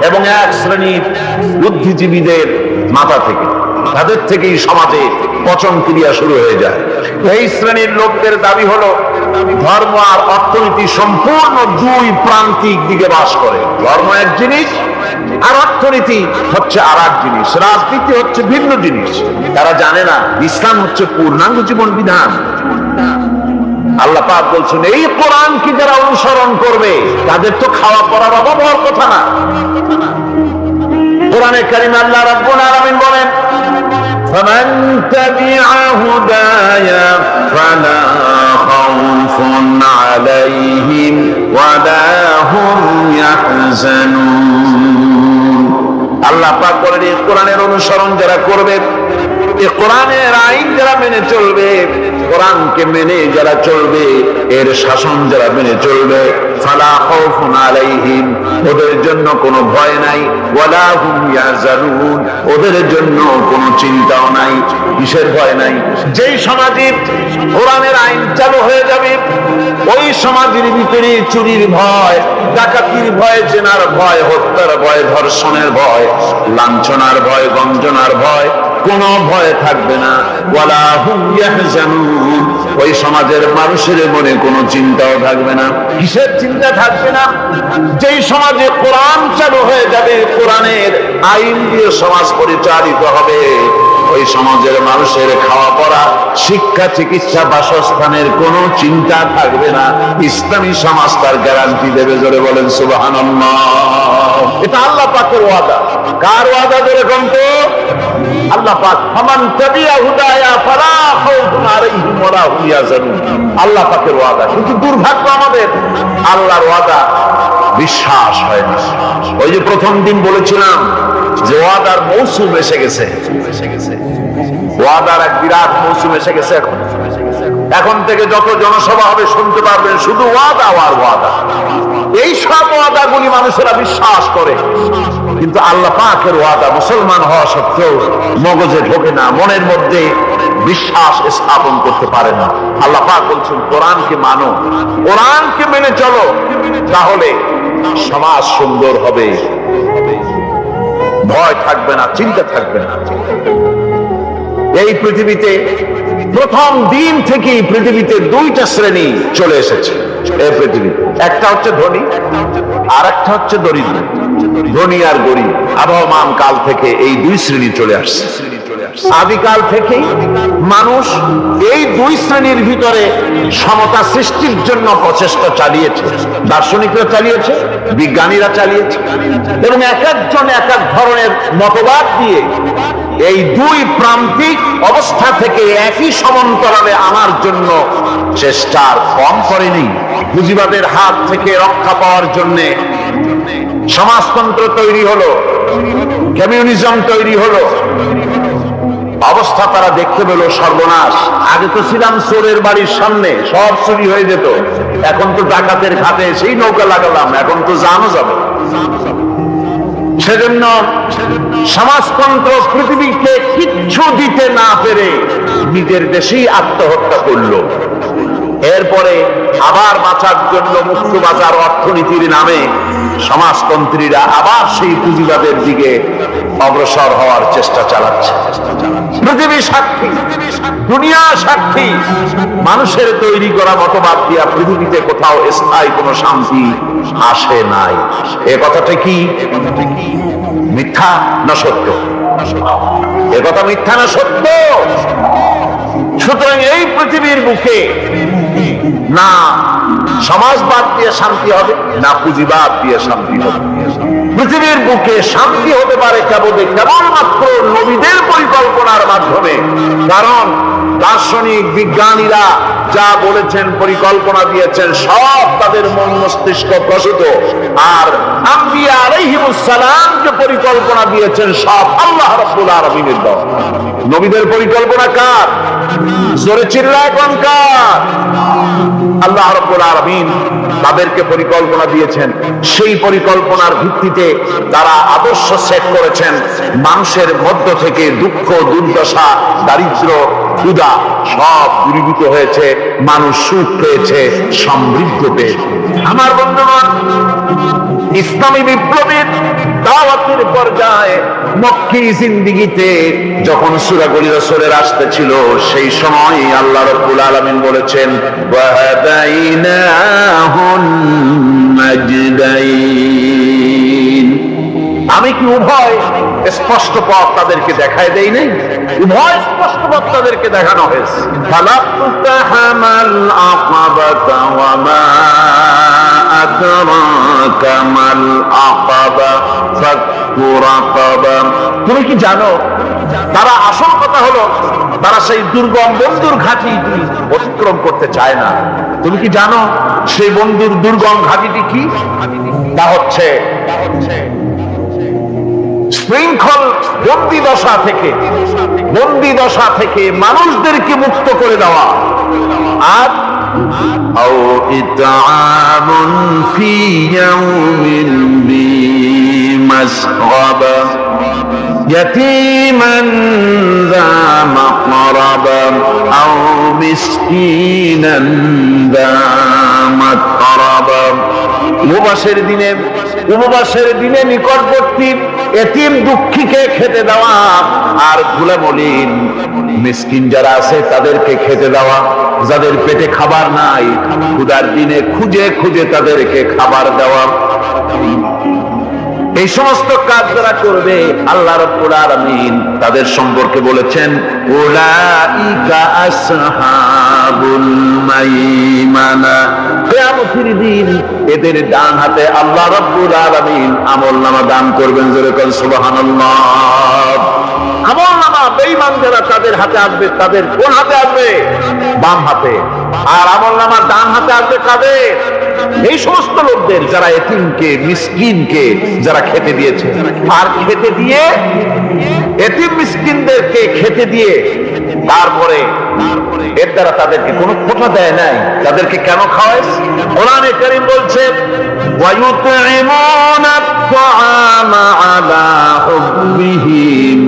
Speaker 2: এবং এক শ্রেণীর বুদ্ধিজীবীদের মাথা থেকে, তাদের থেকেই সমাজে পচন ক্রিয়া শুরু হয়ে যায়। এই শ্রেণীর লোকদের দাবি হলো ধর্ম আর অর্থনীতি সম্পূর্ণ দুই প্রান্তিক দিকে বাস করে। ধর্ম এক জিনিস আর অর্থনীতি হচ্ছে আর এক জিনিস, রাজনীতি হচ্ছে ভিন্ন জিনিস। তারা জানে না ইসলাম হচ্ছে পূর্ণাঙ্গ জীবন বিধান। আল্লাহ পাক বলছেন, এই কোরআন কি যারা অনুসরণ করবে তাদের তো খাওয়া পড়ার অভাব হওয়ার কথা না। কোরআনে কারিমে আল্লাহ রাব্বুল আলামিন বলেন, فمن تبع هداي فلا خوف عليهم ولا هم يحزنون আল্লাহ পাক বলেন এই কোরআনের অনুসরণ যারা করবে, এই কোরআনের আইন যারা মেনে চলবে, কোরআনকে মেনে যারা চলবে, এর শাসন যারা মেনে চলবে, ফালা খাউফুন আলাইহিম, ওদের জন্য কোনো ভয় নাই, ওয়ালা হুম ইয়াহজানুন, ওদের জন্য কোনো চিন্তাও নাই। কিসের ভয় নাই? যেই সমাজে কোরআনের আইন চালু হয়ে যাবে, ওই সমাজের ভিতরে চুরির ভয়, ডাকাতির ভয়, জেনার ভয়, হত্যার ভয়, ধর্ষণের ভয়, লাঞ্ছনার ভয়, গঞ্জনার ভয়, কোনো ভয় থাকবে না। ওয়ালা হুম ইয়াহজানুন, ওই সমাজের মানুষের মনে কোনো চিন্তাও থাকবে না। কিসের চিন্তা থাকবে না? যেই সমাজে কোরআন চালু হয়ে যাবে, কোরআনের আইন দিয়ে সমাজ পরিচালিত হবে, ওই সমাজের মানুষের খাওয়া পড়া, শিক্ষা, চিকিৎসা, বাসস্থানের কোনো চিন্তা থাকবে না। ইসলামী সমাজ তার গ্যারান্টি দেবে। জোরে বলেন সুবহানাল্লাহ। এটা আল্লাহ পাকের ওয়াদা। কার ওয়াদা? জোরে কোন তো? আল্লাহ পাক, ফামান তাবিয়া হুদায়া ফালা খাউফুন আলাইহিম ওয়ালা হুম ইয়াহজানুন, আল্লাহ পাকের ওয়াদা। কিন্তু দুর্ভাগ্য আমাদের, আল্লাহর ওয়াদা বিশ্বাস হয় না। ওই যে প্রথম দিন বলেছিলাম যে ওয়াদার মৌসুম এসে গেছে, ওয়াদার এক বিরাট মৌসুম এসে গেছে। এখন থেকে যত জনসভা হবে শুনতে পারবেন শুধু ওয়াদা আর ওয়াদা। এই সব ওয়াদাগুলি মানুষেরা বিশ্বাস করে, কিন্তু আল্লাহ পাকের ওয়াদা মুসলমান হওয়া সত্ত্বেও মগজে ঢোকে না, মনের মধ্যে বিশ্বাস স্থাপন করতে পারে না। আল্লাহ পাক বলছেন কোরআনকে মানো, কোরআনকে মেনে চলো, তাহলে সমাজ সুন্দর হবে, ভয় থাকবে না, চিন্তা থাকবে না। এই পৃথিবীতে প্রথম দিন থেকেই পৃথিবীতে দুইটা শ্রেণী চলে এসেছে। এই পৃথিবী একটা হচ্ছে ধনী, আর একটা হচ্ছে দরিদ্র। ধনী আর গরিব আবহমান কাল থেকে এই দুই শ্রেণী চলে আসছে। আদিকাল থেকেই মানুষ এই দুই শ্রেণীর ভিতরে সমতা সৃষ্টির জন্য প্রচেষ্টা চালিয়েছে। দার্শনিকরা চালিয়েছে, বিজ্ঞানীরা চালিয়েছে, এবং এক একজন এক এক ধরনের মতবাদ দিয়ে এই দুই প্রান্তিক অবস্থা থেকে একই সমান্তরালে আনার জন্য চেষ্টার কম করেনি। পুঁজিবাদের হাত থেকে রক্ষা পাওয়ার জন্য সমাজতন্ত্র তৈরি হলো, কমিউনিজম তৈরি হলো। অবস্থা তারা দেখতে পেল সর্বনাশ। আগে তো ছিলাম চোরের বাড়ির সামনে, সব চুরি হয়ে যেত, এখন তো ডাকাতের ঘাটে সেই নৌকা লাগালাম, এখন তো জানো যাবে। সেজন্য সমাজতন্ত্র পৃথিবীকে কিচ্ছু দিতে না পেরে নিজের দেশেই আত্মহত্যা করলো। এরপরে আবার বাঁচার জন্য মুক্ত বাজার অর্থনীতির নামে সমাজতন্ত্রীরা আবার সেই পুঁজিবাদের দিকে অগ্রসর হওয়ার চেষ্টা চালাচ্ছে। পৃথিবী সাক্ষী, দুনিয়া সাক্ষী, মানুষের তৈরি করা মতবাদ দিয়া পৃথিবীতে কোথাও স্থায়ী কোনো শান্তি আসে নাই। এ কথাটা কি মিথ্যা না সত্য? এ কথা মিথ্যা না সত্য? সুতরাং এই পৃথিবীর বুকে না সমাজবাদ দিয়ে শান্তি হবে, না পুঁজিবাদ দিয়ে শান্তি হবে। পৃথিবীর বুকে শান্তি হতে পারে কেবলমাত্র নবীদের পরিকল্পনার মাধ্যমে। কারণ দার্শনিক বিজ্ঞানীরা যা বলেছেন, পরিকল্পনা দিয়েছেন, সব তাদের মন মস্তিষ্ক প্রসূত। আর আম্বিয়া আলাইহিমুস সালাম যে পরিকল্পনা দিয়েছেন, সব আল্লাহ রাব্বুল আলামিনের দেওয়া। নবীদের পরিকল্পনা কার? জোরে চিল্লায় কোন কার? আল্লাহ রাব্বুল আলামিন তাদেরকে পরিকল্পনা দিয়েছেন। সেই পরিকল্পনার ভিত্তিতে তারা আদর্শ সেট করেছেন। মানুষের মধ্য থেকে দুঃখ, দুর্দশা, দারিদ্র, ক্ষুধা সব দূরীভূত হয়েছে, মানুষ সুখ পেয়েছে, সমৃদ্ধ পেয়েছে। আমার বন্ধুগণ, ইসলামী বিপ্লবের দাওয়াতের পর্যায়ে মক্কি জিন্দেগিতে যখন সূরা রাসূলের আসতেছিল, সেই সময় আল্লাহ রাব্বুল আলামিন বলেছেন, ওয়াহাদাইনাহুন নাজদাইন। আমি কি উভয় স্পষ্ট পথ তাদেরকে দেখায় দেই নাই? উভয় স্পষ্ট পথ তাদেরকে দেখানো হয়েছে। ফালাক্তাহামাল আকাবাতা ওয়া মা আদরাকা মাল আকাবা ফাক্কু রাকাবা। তুমি কি জানো তারা, আসল কথা হলো তারা সেই দুর্গম বন্ধুর ঘাঁটি অতিক্রম করতে চায় না। তুমি কি জানো সেই বন্ধুর দুর্গম ঘাঁটিটি কি? তা হচ্ছে শৃঙ্খল বন্দি দশা থেকে মানুষদেরকে মুক্ত করে দেওয়া। আর أو إطعام في يوم ذي مسغبة يتيما ذا مقربة أو مسكينا ذا متربة। উপবাসের দিনে নিকটবর্তী এতিম দুঃখীকে খেতে দেওয়া, আর গুলামলিন মিসকিন যারা আছে তাদেরকে খেতে দেওয়া। যাদের পেটে খাবার নাই, ক্ষুধার দিনে খুঁজে খুঁজে তাদেরকে খাবার দেওয়া। এই সমস্ত কাজ যারা করবে আল্লাহ রাব্বুল আলামিন তাদের সম্পর্কে বলেছেন উলাইকা আসহাবুল মাইমানা। কিয়ামতের দিন এদের ডান হাতে আল্লাহ রাব্বুল আলামিন আমলনামা দান করবেন। জোরে বলেন সুবহানাল্লাহ। আমলনামা বেঈমান যারা তাদের হাতে আসবে, তাদের কোন হাতে আসবে? বাম হাতে। আর আমলনামা ডান হাতে আসবে কাদের? এই সমস্ত লোকদের যারা এতিমকে মিসকিনকে যারা খেতে দিয়েছে। আর খেতে দিয়ে এতিম মিসকিনদেরকে খেতে দিয়ে তারপরে এর দ্বারা তাদেরকে কোনো খোটা দেয় নাই। তাদেরকে কেন খাওয়ায়? কোরআনে কারীম বলছে ওয়ায়ুতঈমুনা আত-তাআমা আলা হুব্বিহি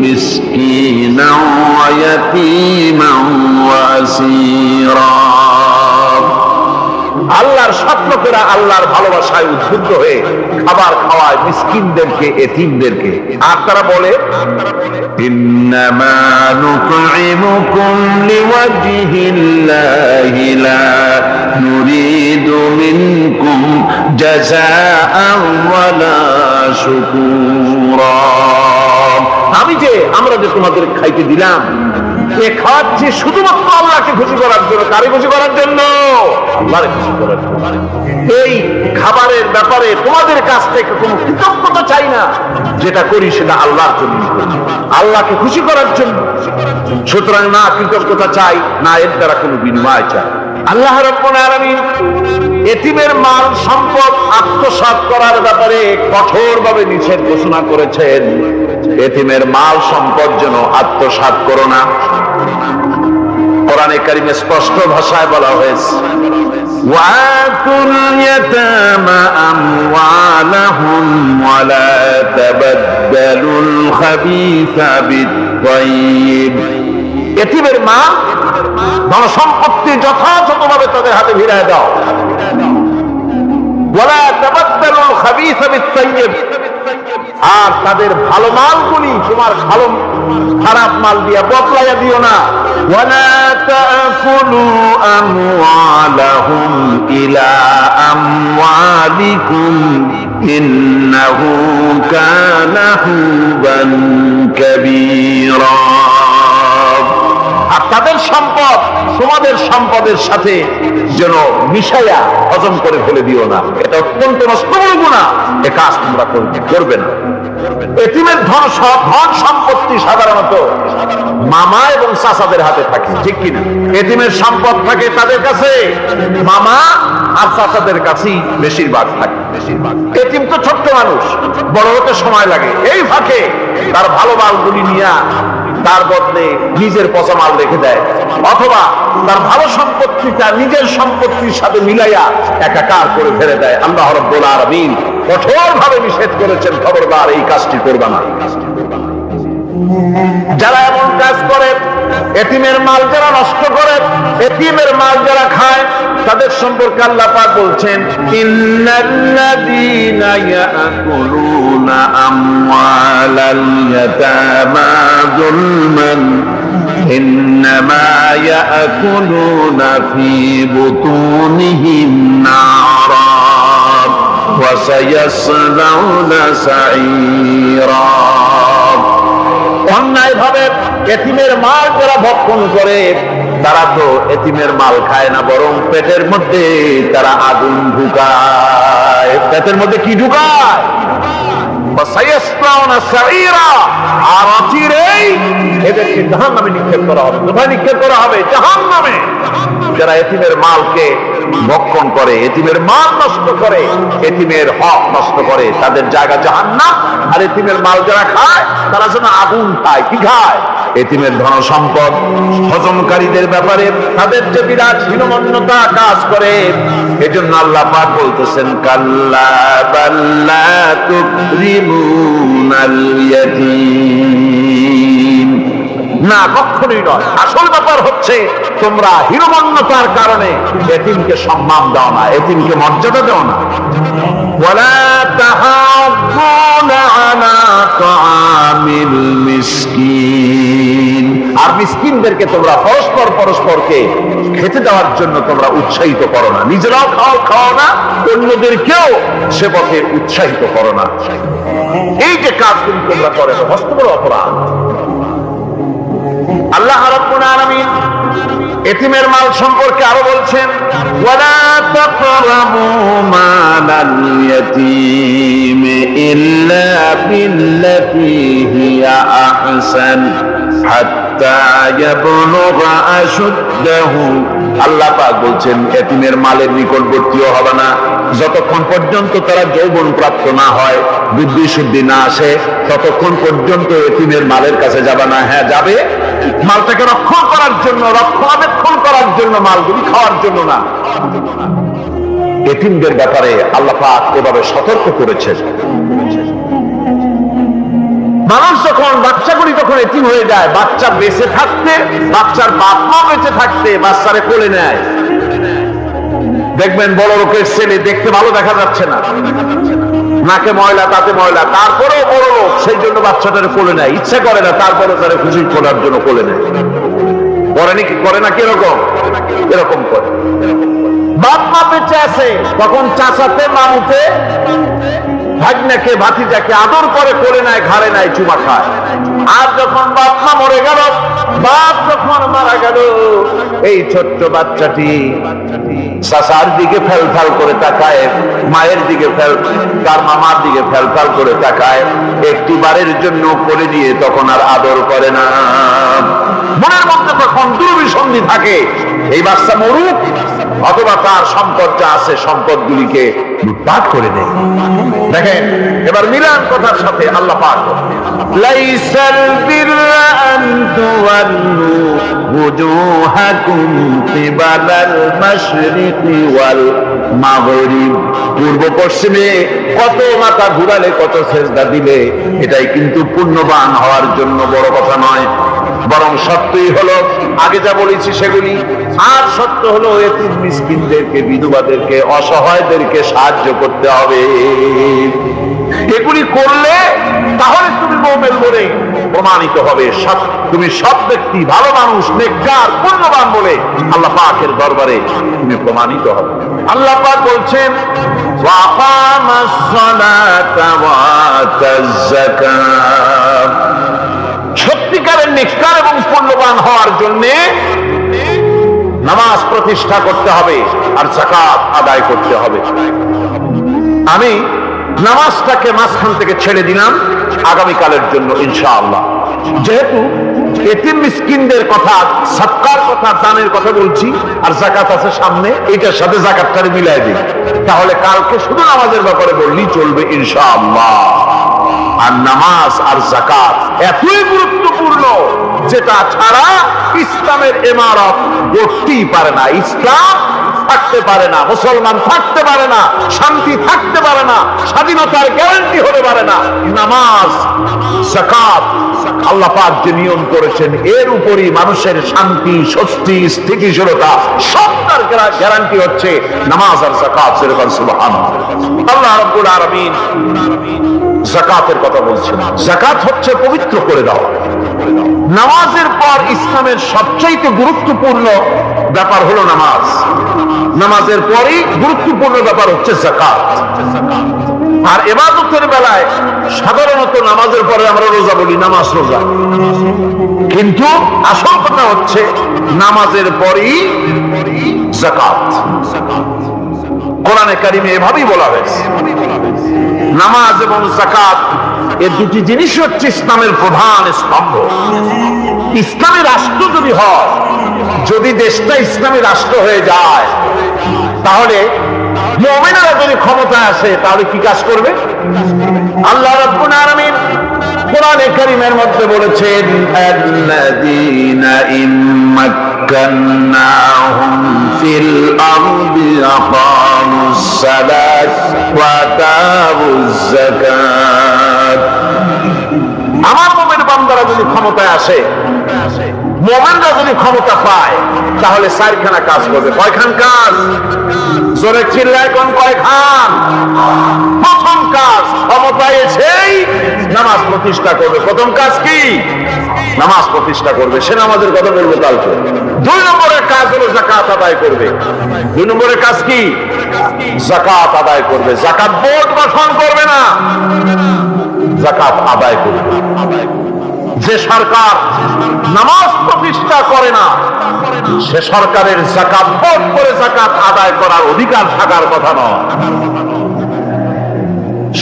Speaker 2: মিসকিনাও ওয়া ইয়াতীমান ওয়া আসীরা। আল্লাহর স্বপ্নকেরা আল্লাহর ভালোবাসায় উদ্বুদ্ধ হয়ে খাবার খাওয়ায় মিসকিনদেরকে, এতিমদেরকে। আর তারা বলে ইন্নামা নুতঈমুকুম লিওয়াজহিল্লাহি লা নুরিদু মিনকুম জাযাআন ওয়ালা শুকুরা। আমরা যে তোমাদের খাইতে দিলাম, এ খাওয়াচ্ছি শুধুমাত্র আল্লাহকে খুশি করার জন্য। কারে খুশি করার জন্য? আল্লাহকে খুশি করার জন্য। এই খাবারের ব্যাপারে তোমাদের কাছ থেকে কোনো কৃতজ্ঞতা চাই না। যেটা করি সেটা আল্লাহর জন্য, আল্লাহকে খুশি করার জন্য। সুতরাং না কৃতজ্ঞতা চাই, না এর দ্বারা কোনো বিনিময় চাই। আল্লাহ রাব্বুল আলামিন এতিমের মাল সম্পদ আত্মসাৎ করার ব্যাপারে কঠোরভাবে নিষেধ ঘোষণা করেছেন। এতিমের মাল সম্পদ যেন আত্মসাৎ করো না। কোরআনে কারিমে স্পষ্ট ভাষায় বলা হয়েছে ওয়াতুল ইয়াতামা আমওয়ালাহুম ওয়া লা তাবাদদালুল খাবিসা বিত-তাইয়্যিব। এতিমের মাল ধন সম্পত্তি যথাযথভাবে তাদের হাতে ফিরিয়ে দাও। ওয়া লা তাবাদদালুল খাবিসা বিত-তাইয়্যিব। আর তাদের ভালো মালগুলি তোমার খারাপ মাল দিয়া বদলাইয়া দিও না। ওয়ালা তাকুলু আমওয়ালাহুম ইলা আমওয়ালিকুম ইন্নাহু কানা হুবান কাবীরা। আর তাদের সম্পদ তোমাদের সম্পদের সাথে যেন মিশাইয়া হজম করে ফেলে দিও না। এটা অত্যন্ত নষ্টমূল গুনাহ। এ কাজ তোমরা করবে না। এতিমের ধন সম্পত্তি সাধারণত মামা এবং চাচাদের হাতে থাকে, ঠিক কিনা? এতিমের সম্পদ থাকে তাদের কাছে, মামা আর চাচাদের কাছেই বেশিরভাগ থাকে। এতিম তো ছোট্ট মানুষ, বড় হতে সময় লাগে। এই ফাঁকে তার ভালো মালগুলি নিয়ে তার বদলে নিজের পচা মাল রেখে দেয়, অথবা তার ভালো সম্পত্তিটা নিজের সম্পত্তির সাথে মিলাইয়া একাকার করে ফেলে দেয়। আল্লাহ রাব্বুল আলামিন কঠোরভাবে নিষেধ করেছেন, খবরদার এই কাজটি করবে না। যারা এমন কাজ করে, এতিমের মাল যারা নষ্ট করে, এতিমের মাল যারা খায়, তাদের সম্পর্কে আল্লাহ পাক বলছেন ইন্নাল্লাযীনা ইয়াকুলুনা আমওয়ালাল ইয়াতামা যুলমান ইন্নামা ইয়াকুলুনা ফি বুতুনিহিম নারা ওয়া সায়াসলাউনা সাঈরা। অন্যায়ভাবে এতিমের মাল যারা ভক্ষণ করে, তারা তো এতিমের মাল খায় না, বরং পেটের মধ্যে তারা আগুন ঢুকায়। পেটের মধ্যে কি ঢুকায়? সায়াসলাউনা সাঈরা, আর অচিরেই এদেরকে জাহান্নামে নিক্ষেপ করা হবে। কোথায় নিক্ষেপ করা হবে? জাহান্নামে। যারা এতিমের মালকে ভক্ষণ করে, এতিমের মাল নষ্ট করে, এতিমের হক নষ্ট করে, তাদের জায়গা জাহান্নাম। আর এতিমের মাল যারা খায় তারা যেন আগুন খায়। কি খায়? এতিমের ধন সম্পদ হজমকারীদের ব্যাপারে তাদের যে বিরাট হীনমন্যতা কাজ করে। এজন্য আল্লাহ পাক বলতেছেন, কাল্লা বাল্লা তুকরিমুনাল ইয়াতীম। না, কখনোই নয়। আসল ব্যাপার হচ্ছে তোমরা হীনমন্যতার কারণে এতিমকে সম্মান দাও না, এতিমকে মর্যাদা দাও না। ওয়ালা তাহাজ্জুনা আলা তাআমিল মিসকিন। আর মিসকিনদেরকে তোমরা পরস্পরকে খেতে দেওয়ার জন্য তোমরা উৎসাহিত করো না। নিজেরাও খাও না, অন্যদেরকেও সে পথে উৎসাহিত করো না। এই যে কাজগুলি তোমরা করে, মস্ত বড় অপরাধ। আল্লাহ রাব্বুল আলামিন এতিমের মাল সম্পর্কে আরো বলছেন, ওয়ালা তাকরাবু মালাল ইয়াতীম ইল্লা বিল্লাতী হিয়া আহসান হাত্তা ইয়াবলুগা আশুদ্দাহু। আল্লাহ পাক বলছেন, এতিমের মালের নিকটবর্তীও হবে না যতক্ষণ পর্যন্ত তারা যৌবন প্রাপ্ত না হয়, বুদ্ধি শুদ্ধি না আসে, ততক্ষণ পর্যন্ত এতিমের মালের কাছে যাবে না। হ্যাঁ, যাবে মালটাকে রক্ষণ করার জন্য, রক্ষণাবেক্ষণ করার জন্য, মালগুলি খাওয়ার জন্য না। এতিমদের ব্যাপারে আল্লাহ পাক এভাবে সতর্ক করেছেন। মানুষ যখন, বাচ্চাগুলি যখন এতিম হয়ে যায়, বাচ্চা বেঁচে থাকতে, বাচ্চার বাপ মা বেঁচে থাকতে বাচ্চারে কোলে নেয়। দেখবেন বড় লোকের ছেলে দেখতে ভালো দেখা যাচ্ছে না, নাকে ময়লা, তাতে ময়লা, তারপরেও বড় লোক, সেই জন্য বাচ্চাটার কোলে নেয়। ইচ্ছা করে না, তারপরে তারা খুশি করার জন্য কোলে নেয়। করে না কিরকম? এরকম করে। বাপ মা বেঁচে আছে, তখন চাচাতে মামুতে ভাগ্নাকে ভাতিজাকে আদর করে কোলে নেয়, ঘাড়ে নেয়, চুমা খায়। আর যখন বাপ মা মরে গেল, বাপ যখন মারা গেল, এই ছোট্ট বাচ্চাটি চাচার দিকে ফেলফাল করে তাকায়, মায়ের দিকে তার মামার দিকে ফেলফাল করে তাকায়, একটি বারের জন্য কোলে নিয়ে তখন আর আদর করে না। মনের মধ্যে তখন দুর্বিসন্ধি থাকে, এই বাচ্চা মরুক অথবা তার সম্পদ যা আছে সম্পদগুলিকে লুটপাট করে দেয়। দেখেন এবার মিলান কথার সাথে আল্লাহ পাক, লাইসাল বিররা আন তুওয়াল্লু ওয়াজুহাকুম কিবালাল মাশরিকি ওয়াল মাগরিব। পূর্ব পশ্চিমে কত মাথা ঘুরালে, কত সেজদা দিলে, এটাই কিন্তু পুণ্যবান হওয়ার জন্য বড় কথা নয়। বরং সত্যই হলো আগে যা বলেছি সেগুলি, আর সত্য হলো এতিম মিসকিনদেরকে, বিধবাদেরকে, অসহায়দেরকে সাহায্য করতে হবে। এগুলি করলে তাহলে তুমি মুমিন বলে প্রমাণিত হবে, তুমি সব ব্যক্তি ভালো মানুষ, নেককার, পুণ্যবান বলে আল্লাহ পাকের দরবারে তুমি প্রমাণিত হবে। আল্লাহ পাক বলছেন, ওয়া আকামাস সালাতা ওয়া আতাজ যাকাত। সত্যিকারের নেককার এবং পুণ্যবান হওয়ার জন্য নামাজ প্রতিষ্ঠা করতে হবে আর যাকাত আদায় করতে হবে। আমি নামাজটাকে মাঝখান থেকে ছেড়ে দিলাম আগামীকালের জন্য ইনশাআল্লাহ। যেহেতু এতিম মিসকিনদের কথা, সদকার কথা, দানের কথা বলছি, আর যাকাত আছে সামনে, এটার সাথে যাকাতটারে মিলাই দিই, তাহলে কালকে শুধু নামাজের ব্যাপারে বললেই চলবে ইনশাআল্লাহ। আর নামাজ আর যাকাত এতই গুরুত্বপূর্ণ, যেটা ছাড়া ইসলামের ইমারত গড়তেই পারে না, ইসলাম থাকতে পারে না, মুসলমান থাকতে পারে না, শান্তি থাকতে পারে না, স্বাধীনতার গ্যারান্টি হতে পারে না। নামাজ, যাকাত আল্লাহ পাক যে নিয়ম করেছেন, এর উপরই মানুষের শান্তি, স্বস্তি, স্থিতিশীলতা সবটার গ্যারান্টি হচ্ছে নামাজ আর যাকাত। সুবহানাল্লাহ। আল্লাহ রাব্বুল আলামিন যাকাতের কথা বলছেন। যাকাত হচ্ছে পবিত্র করে দেওয়া। নামাজের পর ইসলামের সবচাইতে গুরুত্বপূর্ণ ব্যাপার হলো নামাজ। নামাজের পরই গুরুত্বপূর্ণ ব্যাপার হচ্ছে যাকাত। আর ইবাদতের বেলায় সাধারণত নামাজের পরে আমরা রোজা বলি, নামাজ রোজা, কিন্তু আসল কথা হচ্ছে নামাজের পরই যাকাত। কোরআনে কারিমে এভাবেই বলা হয়েছে। নামাজ এবং যাকাত এই দুটি জিনিস হচ্ছে ইসলামের প্রধান স্তম্ভ। ইসলামী রাষ্ট্র যদি হয়, যদি দেশটা ইসলামী রাষ্ট্র হয়ে যায়, তাহলে মুমিনেরা যদি ক্ষমতায় আসে তাহলে কি কাজ করবে? আল্লাহ রাব্বুল আলামিন কোরআনে কারীমের মধ্যে বলেছেন, আল্লাযীনা ইম্মাক্কান্নাহুম ফিল আরদি আকামুস সালাত ওয়া আতাউজ যাকাত। আমার মুমিন বান্দারা যদি ক্ষমতায় আসে, মুমিনরা যদি ক্ষমতা পায়, তাহলে চারখানা কাজ করবে। কয়খান কাজ? জোরে চিল্লায় কোন কয়খান? প্রথম কাজ, ক্ষমতায় এসেই নামাজ প্রতিষ্ঠা করবে। প্রথম কাজ কি? নামাজ প্রতিষ্ঠা করবে। সে নামাজের কথা বলবো কালকে। 2 নম্বরের কাজ হলো যাকাত আদায় করবে। 2 নম্বরের কাজ কি? যাকাত আদায় করবে। যাকাত বোর্ড গঠন করবে না, যাকাত আদায় করবে। যে সরকার নামাজ প্রতিষ্ঠা করে না, সে সরকারের যাকাত বোর্ড করে যাকাত আদায় করার অধিকার থাকার কথা নয়।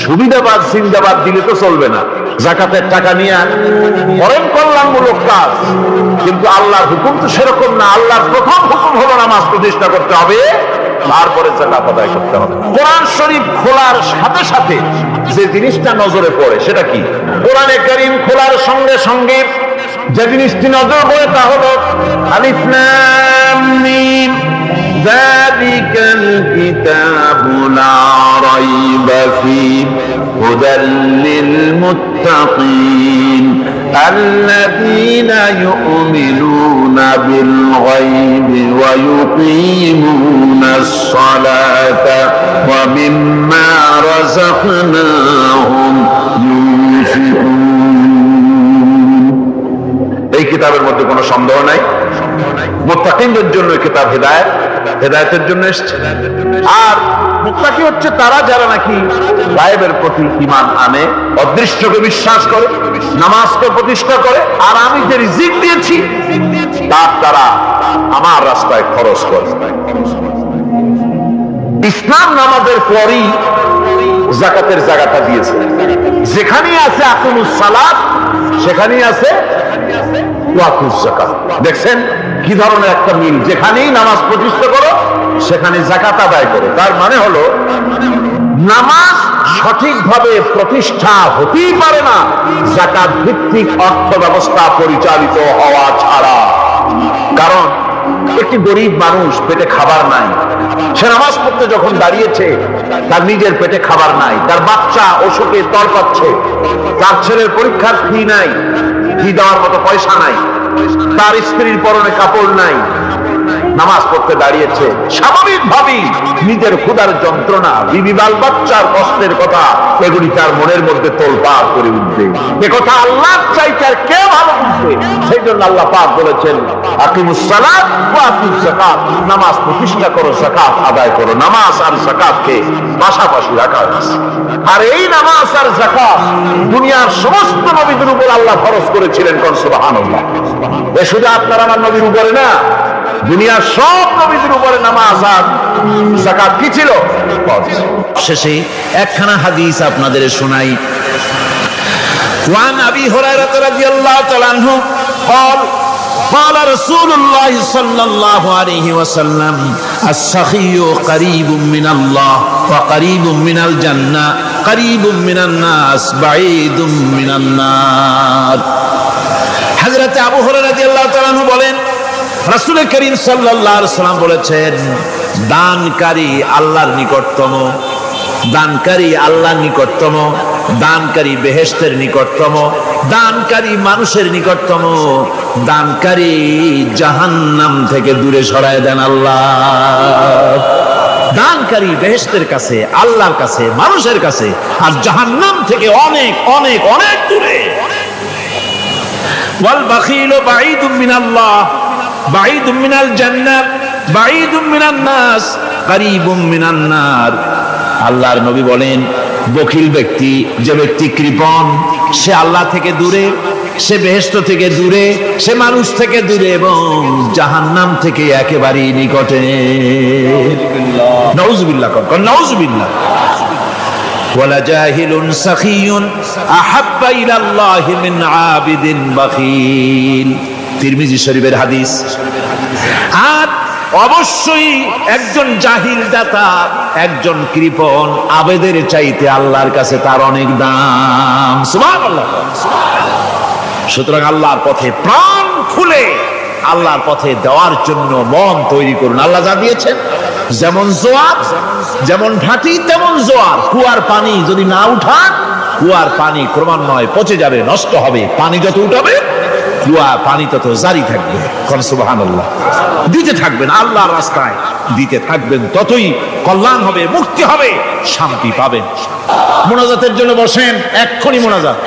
Speaker 2: সুবিধাবাদ জিন্দাবাদ দিলে তো চলবে না। যাকাতের টাকা নিয়ে করেন কল্যাণমূলক কাজ, কিন্তু আল্লাহর হুকুম তো সেরকম না। আল্লাহর প্রথম হুকুম হলো নামাজ প্রতিষ্ঠা করতে হবে, তারপরে যাকাত আদায় করতে হবে। কোরআন শরীফ খোলার সাথে সাথে যে জিনিসটা নজরে পড়ে সেটা কি? কোরআনে কারীম খোলার সঙ্গে সঙ্গে যে জিনিসটি নজর পড়ে তা হলো আলিফ লাম মিম যালিকাল কিতাবু লা রাইবা ফীহি হুদাল লিল মুত্তাকিন আল্লাযীনা ইউমিনুনা বিল গায়বি ওয়া ইউকিমুনাস সালাতা ওয়া মিম্মা রাযাকনাহুম ইউনফিকুন। এই কিতাবের মধ্যে কোনো সন্দেহ নাই, মুত্তাকিনদের জন্য এই কিতাব হেদায়েত, হেদায়েতের জন্য এসেছে। আর মুত্তাকি হচ্ছে তারা যারা নাকি গায়েবের প্রতি ঈমান আনে, অদৃশ্যকে বিশ্বাস করে, নামাজকে প্রতিষ্ঠা করে, আর আমি যে রিজিক দিয়েছি তার দ্বারা আমার রাস্তায় খরচ করে। ইসলাম নামাজের পরই যাকাতের জায়গাটা দিয়েছে। যেখানেই আছে আকিমুস সালাত, সেখানেই আছে ওয়াতুজ যাকাত। দেখছেন কি ধরনের একটা মিল? যেখানেই নামাজ প্রতিষ্ঠা করো সেখানে যাকাত আদায় করো। তার মানে হলো নামাজ সঠিকভাবে প্রতিষ্ঠা হতেই পারে না যাকাত ভিত্তিক অর্থ ব্যবস্থা পরিচালিত হওয়া ছাড়া। কারণ একটি গরিব মানুষ, পেটে খাবার নাই, সে নামাজ পড়তে যখন দাঁড়িয়েছে তার নিজের পেটে খাবার নাই, তার বাচ্চা অসুখে তড়পাচ্ছে, তার ছেলের পরীক্ষার ফি নাই, ফি দেওয়ার মতো পয়সা নাই, তার স্ত্রীর পরনে কাপড় নাই, নামাজ পড়তে দাঁড়িয়েছে, স্বাভাবিকভাবেই নিজের ক্ষুধার যন্ত্রণা, বিবি বাল বাচ্চার কষ্টের কথা এগুলি তার মনের মধ্যে তোলপাড় করে উঠবে। এ কথা আল্লাহর চাইতে আর কে ভালো বুঝবে? সেই জন্য আল্লাহ পাক বলেছেন, আকিমুস সালাত ওয়া আতুজ যাকাত, নামাজ প্রতিষ্ঠা করো, যাকাত আদায় করো। নামাজ আর যাকাতকে পাশাপাশি রাখা হয়েছে। আর এই নামাজ আর যাকাত দুনিয়ার সমস্ত নবীদের উপর আল্লাহ ফরজ করেছিলেন। কোন সুবহানাল্লাহ। এ শুধু আপনার আমার নবীর উপরে না, দুনিয়ার সব নবীদের উপরে নামাজ আর যাকাত কি ছিল?
Speaker 1: শেষে একখানা হাদিস আপনাদের শোনাই। ওয়ান আবি হুরায়রা রাদিয়াল্লাহু তাআলা আনহু قال قال رسول الله صلى الله عليه وسلم السخي قريب من الله وقريب من الجنة قريب من الناس بعيد من النار। হযরত আবু হুরায়রা রাদিয়াল্লাহু তাআলা আনহু বলেন, রাসূল করিম সাল্লাল্লাহু আলাইহি ওয়াসাল্লাম বলেছেন, দানকারী আল্লাহর নিকটতম, দানকারী আল্লাহর নিকটতম, দানকারী বেহেশতের নিকটতম, দানকারী মানুষের নিকটতম, দানকারী জাহান্নাম থেকে দূরে সরায় দেন আল্লাহ। দানকারী বেহেশতের কাছে, আল্লাহর কাছে, মানুষের কাছে, আর জাহান্নাম থেকে অনেক অনেক অনেক দূরে। ওয়াল বাখিলু বাঈদুম মিনাল্লাহ বাঈদুম মিনাল জান্নাহ বাঈদুম মিনান নাস কারীবুম মিনান নার। আল্লাহর নবী বলেন, বখিল ব্যক্তি, যে ব্যক্তি কৃপণ, সে আল্লাহ থেকে দূরে, সে বেহেশত থেকে দূরে, সে মানুষ থেকে দূরে এবং জাহান্নাম থেকে একেবারেই নিকটে। নাউজুবিল্লাহ, নাউজুবিল্লাহ। ওয়ালা জাহিলুন সাখিয়ুন আহাব্বা ইলাল্লাহি মিন আবিদিন বাখিল। তিরমিজি শরীফের হাদিস। আর অবশ্যই একজন জাহিল দাতা, একজন কৃপণ আবেদের চাইতে আল্লাহর কাছে তার অনেক দাম। সুবহানাল্লাহ। সুতরাং আল্লাহর পথে প্রাণ খুলে আল্লাহর পথে দেওয়ার জন্য মন তৈরি করুন। আল্লাহ যা দিয়েছেন, যেমন জোয়ার, যেমন ভাটি তেমন জোয়ার। কুয়ার পানি যদি না উঠান, কুয়ার পানি ক্রমান্বয়ে পচে যাবে, নষ্ট হবে। পানি যত উঠাবে, কুয়া পানি তত জারি থাকবে। কোন সুবহানাল্লাহ। দিতে থাকবেন আল্লাহর রাস্তায়, দিতে থাকবেন, ততই কল্যাণ হবে, মুক্তি হবে, শান্তি পাবেন। মোনাজাতের জন্য বসেন, এক্ষুনি মোনাজাত।